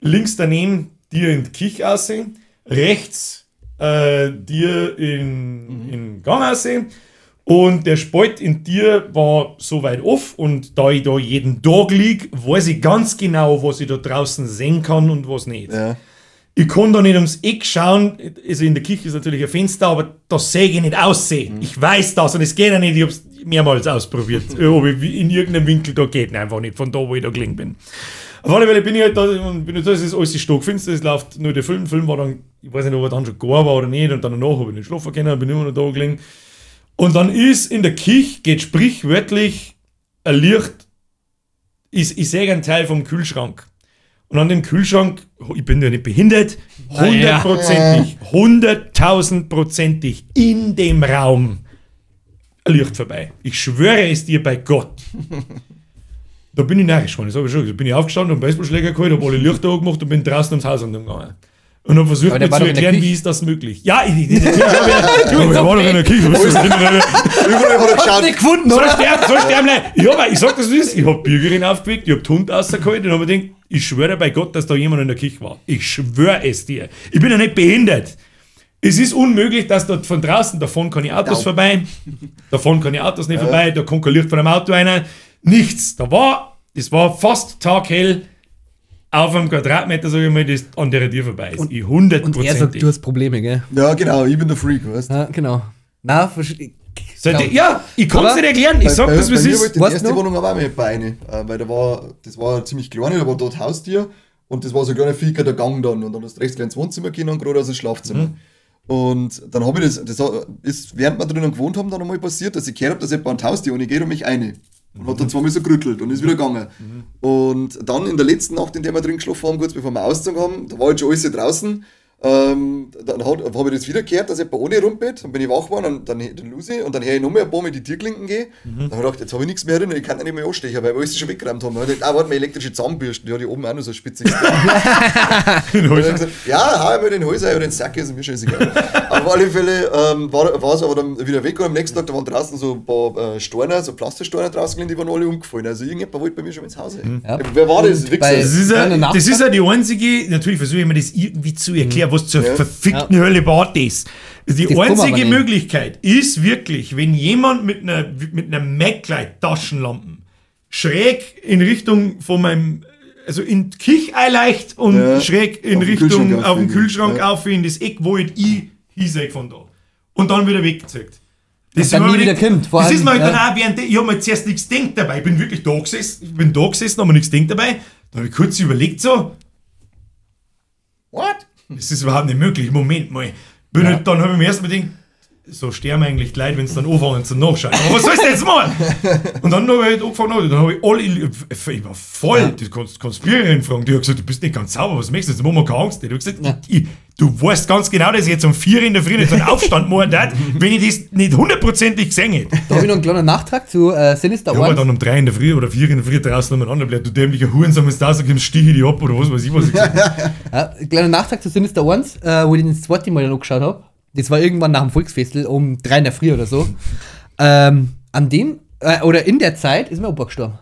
A: links daneben dir in die Küche aussehen, rechts dir in Gang aussehen, und der Spalt in dir war so weit off, und da ich da jeden Tag liege, weiß ich ganz genau, was ich da draußen sehen kann und was nicht.
B: Ja.
A: Ich kann da nicht ums Eck schauen, also in der Küche ist natürlich ein Fenster, aber das sehe ich nicht aussehen. Ich weiß das, und es geht ja nicht, ich habe es mehrmals ausprobiert, ob ich in irgendeinem Winkel da geht, einfach nicht, von da, wo ich da gelegen bin. Auf alle Fälle bin ich halt da, und es ist alles stockfinster, es läuft nur der Film. Der Film war dann, ich weiß nicht, ob er dann schon gar war oder nicht, und dann danach habe ich nicht schlafen können, bin immer noch da gelegen. Und dann ist in der Küche, geht sprichwörtlich ein Licht, ich sehe einen Teil vom Kühlschrank. Und an dem Kühlschrank, ich bin ja nicht behindert, 100.000%ig in dem Raum ein Licht vorbei. Ich schwöre es dir bei Gott. Da bin ich neidisch geworden, das habe ich schon gesagt. Bin ich aufgestanden, habe einen Baseballschläger geholt, habe alle Lichter angemacht und bin draußen ums Haus gegangen. Und habe versucht, mir zu erklären, wie ist das möglich. Ja, ich war doch in der Küche.
B: Ich
C: Hast du nicht gefunden,
A: Soll
C: oder?
A: sterben? Ich sag das, wie es ist. Ich habe die Bürgerin aufgeweckt, ich habe den Hund rausgeholt und habe mir gedacht, ich schwöre bei Gott, dass da jemand in der Küche war. Ich schwöre es dir. Ich bin ja nicht behindert. Es ist unmöglich, dass dort von draußen, davon kann ich Autos vorbei, davon kann ich Autos nicht vorbei, da kommt kein Licht von einem Auto rein. Nichts. Es war fast taghell auf einem Quadratmeter, sage ich mal, das an der Tür vorbei ist. Und
C: er sagt, du hast Probleme, gell?
B: Ja, genau, ich bin der Freak, weißt du?
C: Ja, genau. Na,
A: ja, ich kann es nicht erklären. Ich sag das, wie es ist.
B: Die erste Wohnung war auch mit bei eine, weil das war ziemlich klein, da war dort Haustier, und das war so ein kleiner Viecher, der Gang dann, und dann hast du rechts ins Wohnzimmer gehen und gerade aus dem Schlafzimmer. Und dann habe ich das ist, während wir drinnen gewohnt haben, dann einmal passiert, dass ich gehört habe, dass jemand ein Haustier, und ich gehe um mich rein. Und hat dann zweimal so gerüttelt und ist wieder gegangen. Und dann in der letzten Nacht, in der wir drin geschlafen haben, kurz bevor wir ausgezogen haben, da war jetzt schon alles draußen. Dann habe ich das wieder gehört, dass jemand ohne rumpelt. Dann bin ich wach geworden, und dann Lucy, und dann höre ich noch mehr ein paar mit die Türklinken gehen. Dann habe ich gedacht, jetzt habe ich nichts mehr drin, ich kann nicht mehr anstechen, weil wir alles schon weggeräumt haben. Warte, meine elektrische Zahnbürste, die hat hier oben auch noch so ein spitziges Ding. Ja, hau ich mir den Hals ein oder den Sack, ist mir scheißegal. Auf alle Fälle war es aber dann wieder weg, und am nächsten Tag, da waren draußen so ein paar Steine, so Plastiksteine draußen, die waren alle umgefallen. Also irgendjemand wollte bei mir schon ins Haus.
C: Ja.
B: Wer war das?
A: Das ist ja die einzige, natürlich versuche ich mir das irgendwie zu erklären, was zur verfickten Hölle war das. Die einzige Möglichkeit ist wirklich, wenn jemand mit einer Maglite-Taschenlampe schräg in Richtung von meinem, also in die Küche einleicht und schräg in Richtung auf den Kühlschrank auf in das Eck, wo ich hinsehe von da. Und dann wieder weggezeigt. Das
C: dann nie wieder kommt.
A: Das ist mir halt dann auch während ich habe mir zuerst nichts gedacht dabei. Ich bin wirklich da gesessen, habe mir nichts gedacht dabei. Dann habe ich kurz überlegt so, what? Das ist überhaupt nicht möglich. Moment mal. Dann habe ich mir erst mal gedacht, so sterben eigentlich die Leute, wenn es dann anfangen zum Nachschauen. Aber was sollst du jetzt machen? Und dann habe ich halt angefangen, dann habe ich ich war voll, die Konspiriererin fragen, die hat gesagt, du bist nicht ganz sauber, was möchtest du? Jetzt machen wir keine Angst. Ich habe gesagt, du weißt ganz genau, dass ich jetzt um 4 in der Früh nicht so einen Aufstand machen darf, wenn ich das nicht 100%ig gesehen hätte.
C: Da habe ich noch einen kleinen Nachtrag zu Sinister One.
A: Ja, aber dann um 3 in der Früh oder 4 in der Früh draußen umeinander bleibt, du dämlicher Hurensohn, wenn du da sagst, stiche ich dich ab oder was weiß ich, was ich gesagt habe.
C: Kleiner Nachtrag zu Sinister Ones, wo ich den das zweite Mal angeschaut habe. Das war irgendwann nach dem Volksfestel um 3 in der Früh oder so. An dem, oder in der Zeit ist mein Opa gestorben.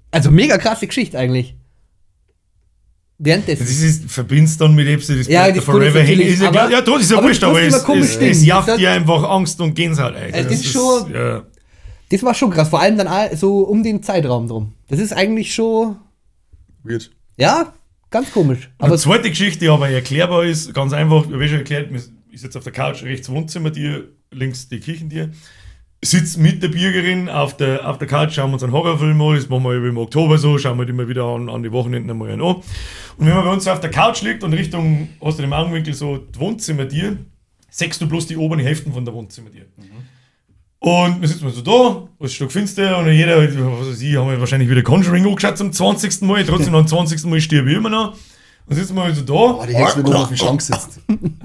C: Also mega krasse Geschichte eigentlich. Währenddessen.
A: Das ist, verbindest dann mit Episode, das
C: das
A: Forever Hang. Ist ja klar, ja, tot ist ja wurscht, aber es jagt dir einfach Angst und Gänsehaut ein.
C: Das ist schon, das war schon krass, vor allem dann auch so um den Zeitraum drum. Das ist eigentlich schon
B: weird.
C: Ja, ganz komisch.
A: Aber die zweite Geschichte, die aber erklärbar ist, ganz einfach, ich habe schon erklärt, ich sitze auf der Couch, rechts Wohnzimmer, links die Küchentier, sitzt mit der Bürgerin auf der Couch, schauen wir uns einen Horrorfilm an, das machen wir im Oktober so, schauen wir immer wieder an die Wochenenden einmal an. Und wenn man bei uns auf der Couch liegt und Richtung, hast du im Augenwinkel so die Wohnzimmertier, siehst du bloß die oberen Hälften von der Wohnzimmertier. Und wir sitzen so da, alles stockfinster und jeder, was weiß ich, haben wir wahrscheinlich wieder Conjuring angeschaut zum 20. Mal, trotzdem am 20. Mal stirbe ich immer noch. Und sitzen wir halt so da.
B: Boah, die hättest du noch auf dem Schrank sitzt.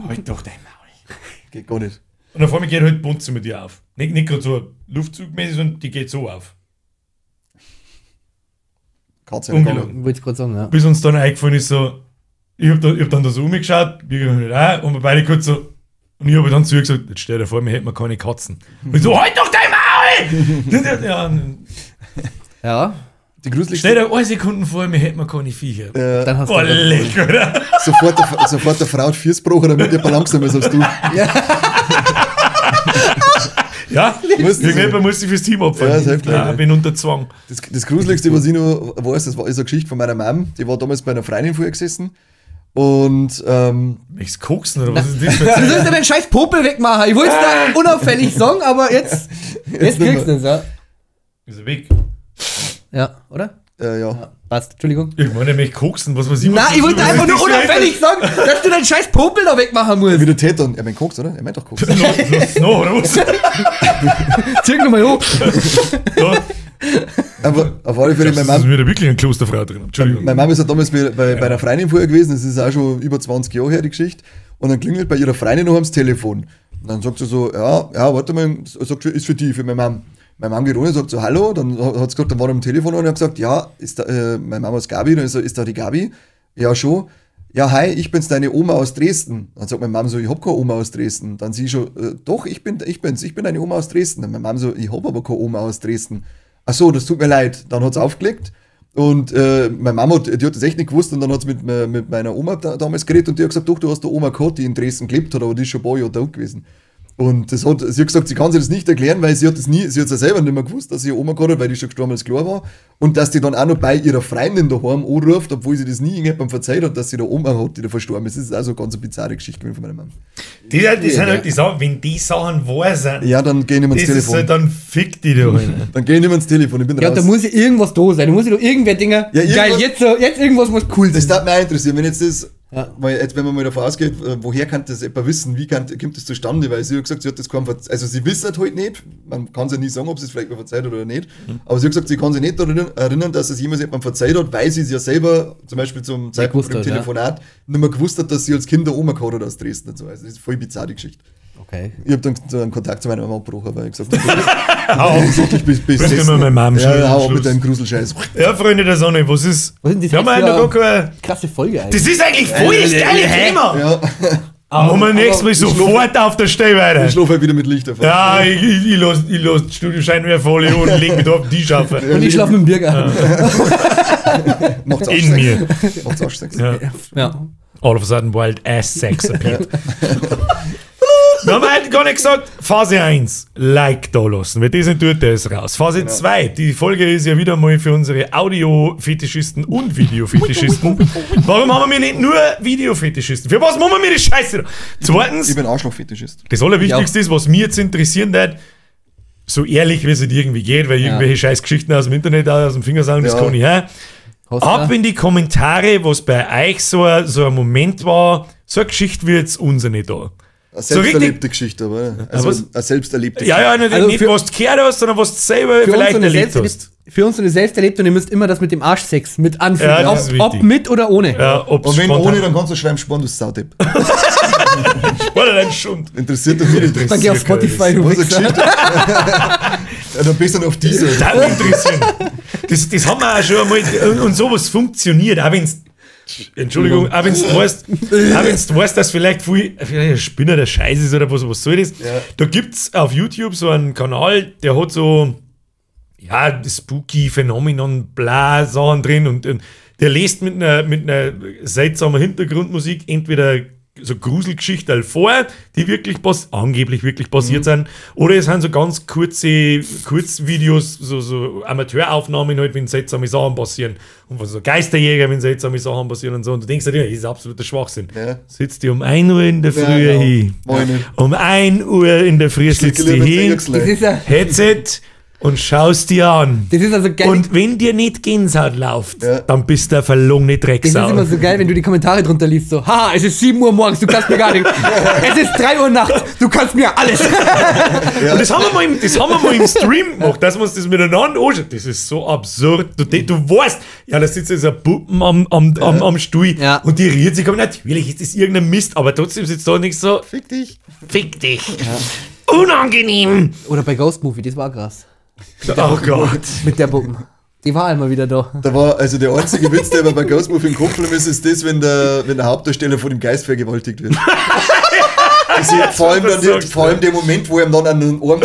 A: Halt doch dein Maul.
B: Geht gar nicht.
A: Und dann vor mir geht halt die Wohnzimmertür auf. Nicht gerade so luftzugmäßig, sondern die geht so auf.
B: Katze
A: Ungelogen.
C: Wollte ich gerade sagen, ja.
A: Bis uns dann eingefallen ist, so, ich hab dann da so umgeschaut, wir nicht auch, und wir beide kurz so, und ich habe dann zu ihr gesagt, jetzt stell dir vor, wir hätten keine Katzen. Und ich so, halt doch dein Maul! Ja,
C: Ja.
B: Die gruseligste.
A: stell dir 1 Sekunden vor, wir hätten keine Viecher.
C: Dann hast
A: Oh,
C: du.
A: leck, oder?
B: Sofort der Frau hat Viersbruch, damit ihr langsamer ist als du.
A: Ja, irgendjemand muss sich fürs Team opfern.
B: Ja, selbst klar,
A: Ich bin unter Zwang.
B: Das Gruseligste, was ich noch weiß, ist eine Geschichte von meiner Mom. Die war damals bei einer Freundin vorher gesessen. Und
A: Welches Koksen oder was ist das für
C: Du
A: ein
C: sollst ja den scheiß Popel wegmachen. Ich wollte es da unauffällig sagen, aber jetzt kriegst du es, ja.
A: Ist er weg?
C: Ja, oder?
B: ja.
C: Passt, Entschuldigung.
A: Ich meine nämlich koksen, was weiß ich.
C: Nein, ich wollte einfach nur unauffällig sagen, dass du den scheiß Popel da wegmachen musst.
B: Wie der Täter. Er meint Koks, oder? Er meint doch Koks.
A: Was noch, oder was?
C: Zirk nochmal hoch.
A: Ja,
B: Aber auf alle Fälle,
A: das ist wieder wirklich eine Klosterfrau drin. Entschuldigung.
B: meine Mama ist ja damals bei einer Freundin vorher gewesen. Das ist auch schon über 20 Jahre her, die Geschichte. Und dann klingelt bei ihrer Freundin noch ans Telefon. Und dann sagt sie so, ja, warte mal, sagt sie, ist für die, für meine Mama. Meine Mama geht runter und sagt so, hallo, dann hat sie gesagt, dann war er am Telefon und hat gesagt, ja, ist da, meine Mama ist Gabi, dann ist da die Gabi? Ja, schon. Ja, hi, ich bin's, deine Oma aus Dresden. Dann sagt meine Mama so, ich hab keine Oma aus Dresden. Dann sie schon, doch, ich bin deine Oma aus Dresden. Dann meine Mama so, ich hab aber keine Oma aus Dresden. Ach so, das tut mir leid. Dann hat sie aufgelegt und meine Mama, die hat das echt nicht gewusst und dann hat sie mit meiner Oma damals geredet und die hat gesagt, doch, du hast eine Oma gehabt, die in Dresden gelebt hat, aber die ist schon ein paar Jahre da gewesen. Und sie hat gesagt, sie kann sich das nicht erklären, weil sie hat es ja selber nicht mehr gewusst, dass sie eine Oma gehabt hat, weil die schon gestorben als klar war. Und dass die dann auch noch bei ihrer Freundin daheim anruft, obwohl sie das nie irgendjemandem verzeiht hat, dass sie eine Oma hat, die da verstorben ist. Das ist also eine ganz bizarre Geschichte gewesen von meiner Mama.
A: Die sind halt die Sachen, wenn die Sachen wahr sind,
B: Ja, dann geh ich nicht mehr ins
A: das ist
B: Telefon.
A: halt, dann fick die da rein.
B: Dann geh ich nicht mehr ins Telefon, ich bin
C: Ja,
B: raus.
C: da muss ja irgendwas da sein. Da muss ja doch irgendwer Dinger.
B: Ja, irgendwas-
C: Geil, jetzt irgendwas muss cool
B: Das
C: sein.
B: darf mich auch interessieren, wenn jetzt das,
C: Ja.
B: weil jetzt, wenn man mal davon ausgeht, woher kann das jemand wissen, kommt das zustande, weil sie hat gesagt, sie hat das also sie wissen es halt nicht, man kann es ja nie sagen, ob sie es vielleicht mal verzeiht hat oder nicht, aber sie hat gesagt, sie kann sich nicht daran erinnern, dass es jemals jemand verzeiht hat, weil sie es ja selber, zum Beispiel zum Zeitpunkt
C: gewusst
B: im
C: hat,
B: Telefonat, nicht mehr gewusst hat, dass sie als Kind eine Oma gehabt hat aus Dresden und so. Also das ist voll bizarre Geschichte.
C: Okay.
B: Ich habe dann so einen Kontakt zu meiner Mama abgebrochen, weil ich gesagt habe, ich bin
A: Bring dir mal meine Mom
B: ja,
A: schnell am
B: hau ab
A: Schluss.
B: mit deinem Gruselscheiß.
A: Ja, Freunde der Sonne, was ist?
C: Was ist denn das
A: Wir haben
C: jetzt
A: eigentlich
C: für
A: gar keine.
C: krasse Folge eigentlich.
A: Das ist eigentlich voll das geile Thema.
B: Ja,
A: Machen wir nächstes Mal
B: ich
A: sofort auf der Stelle weiter.
B: ich schlafe halt wieder mit Licht auf.
A: Ja, ich lasse die Studioscheinwerfer und leg mich da auf die schaffen.
C: Und ich schlafe mit dem Bürger.
B: Macht's
A: In mir.
B: Macht's Arschsex.
A: Ja.
C: Ja.
A: All of a sudden wild ass sex appeared. Wir haben halt gar nicht gesagt, Phase 1, Like da lassen, weil das tut das raus. Phase 2, die Folge ist ja wieder mal für unsere Audio-Fetischisten und Video-Fetischisten. Warum haben wir nicht nur Video-Fetischisten? Für was machen wir mit der Scheiße da? Zweitens,
B: Ich bin Arschloch-Fetischist.
A: das Allerwichtigste ist, was mir jetzt interessieren wird, so ehrlich wie es halt irgendwie geht, weil irgendwelche scheiß Geschichten aus dem Internet, aus dem Fingersagen, das
B: Ja.
A: kann ich her.
C: Hast du
A: Ab
C: da?
A: in die Kommentare, was bei euch so ein Moment war, so eine Geschichte wie jetzt unsere da.
B: Eine
A: So
B: selbsterlebte Geschichte, aber. Also
A: was?
B: eine selbsterlebte
A: Ja, ja, nicht,
C: Also
A: nicht
C: für-
A: was du gehört hast, sondern was du selber
C: Für uns,
A: vielleicht
C: so eine
A: erlebt hast.
C: für uns so eine selbsterlebte und ihr müsst immer das mit dem Arschsex mit anfügen.
A: Ja, das ist
C: ob
A: wichtig.
C: mit oder ohne.
A: Ja, ob
B: Und wenn ohne, dann kannst du schreiben, Sporn, du Saudepp.
A: dein Schund.
B: Interessiert doch nicht.
C: Dann geh auf Spotify, du
B: Was eine
C: Wichser.
B: Geschichte. Ja, dann bist du dann auf diese.
A: Das interessieren. Das haben wir auch schon einmal. Und sowas funktioniert, auch wenn es. Entschuldigung, auch wenn du weißt, dass vielleicht ein Spinner der Scheiß ist oder was soll das?
B: Ja.
A: Da gibt es auf YouTube so einen Kanal, der hat so, ja, spooky Phänomenon, bla, Sachen drin und der liest mit einer seltsamen Hintergrundmusik entweder so Gruselgeschichten vor, die wirklich angeblich wirklich passiert sind. Oder es sind so ganz Kurzvideos, so Amateuraufnahmen halt, wenn seltsame Sachen passieren. Und von so Geisterjäger, wenn seltsame Sachen passieren und so. Und du denkst dir, das ist absoluter Schwachsinn. Ja. Sitzt die um 1 Uhr in der Früh hin. Um 1 Uhr in der Früh sitzt die hin. Headset. Und schaust dir an.
C: Das ist also geil.
A: Und wenn dir nicht Gänsehaut läuft, dann bist du ein verlogene Drecksau.
C: Das ist immer so geil, wenn du die Kommentare drunter liest, so, haha, es ist 7 Uhr morgens, du kannst mir gar nichts. Es ist 3 Uhr nachts, du kannst mir alles.
A: Ja. Und das haben wir mal im Stream gemacht, dass wir uns das miteinander anschauen. Das ist so absurd. Du weißt, ja, da sitzt jetzt ein Puppen am Stuhl und die rührt sich. Aber natürlich ist das irgendein Mist, aber trotzdem sitzt da nichts so. Fick dich. Ja. Unangenehm.
C: Oder bei Ghost Movie, das war krass.
A: Oh Gott.
C: Mit der Puppen. Die war einmal wieder da.
B: Da war also der einzige Witz, der bei Ghost Movie im Kopf ist, ist das, wenn der Hauptdarsteller von dem Geist vergewaltigt wird. Vor allem der Moment, wo er ihm dann an den Arm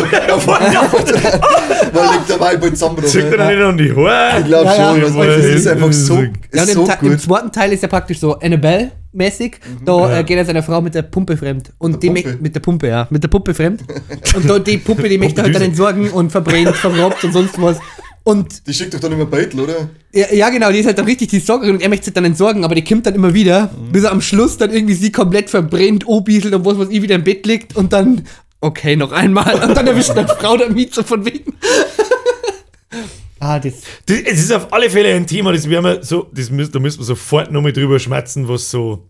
B: weil liegt dabei bei Zusammenbruch.
A: Zieht er dann nicht an die Haare?
B: Ich glaube schon. Das ist einfach so,
C: ist so gut. Im zweiten Teil ist ja praktisch so Annabelle-mäßig. Da geht er seiner Frau mit der Pumpe fremd. Und die mit der Pumpe, ja. Mit der Puppe fremd. Und da die Puppe, die möchte halt dann entsorgen und verbrennt, verraubt und sonst was. Und
B: die schickt doch dann immer Beutel, oder?
C: Ja, genau, die ist halt dann richtig die Sorgerin und er möchte sie dann entsorgen, aber die kommt dann immer wieder, bis er am Schluss dann irgendwie sie komplett verbrennt, obieselt und was wieder im Bett liegt und dann, okay, noch einmal und dann erwischt eine Frau damit so von wegen.
A: Es ist auf alle Fälle ein Thema, da müssen wir sofort nochmal drüber schmatzen, was so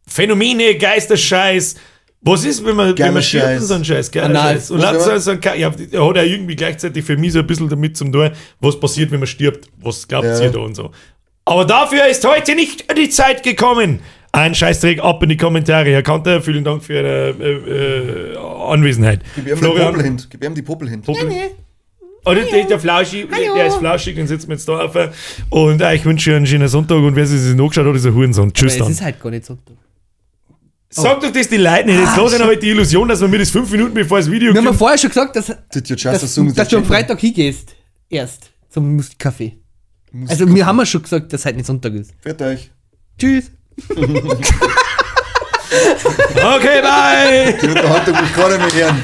A: Phänomene, Geisterscheiß. Was ist, wenn man stirbt und so einen Scheiß? Scheiß. Und hat ja irgendwie gleichzeitig für mich so ein bisschen damit zum tun, was passiert, wenn man stirbt. Was glaubt ihr da und so. Aber dafür ist heute nicht die Zeit gekommen. Ein Scheißdreck ab in die Kommentare. Herr Kanter, vielen Dank für Ihre Anwesenheit.
B: Gib ihm die Puppel hin.
A: Oder der ist flauschig, den sitzen wir jetzt da auf. Und ich wünsche euch einen schönen Sonntag und wer sich das noch angeschaut hat, ist ein Hurensohn. Tschüss dann.
C: Es ist halt gar nicht Sonntag.
A: Sag doch das die Leute nicht. Jetzt los halt die Illusion, dass wir mir das 5 Minuten bevor das Video
C: Wir haben vorher schon gesagt, dass du am Freitag hingehst. Erst zum Musikcafé. Also wir haben schon gesagt, dass heute nicht Sonntag ist.
B: Fährt euch.
C: Tschüss.
A: Okay, bye.
B: Die Unterhaltung will ich gerade mehr hören.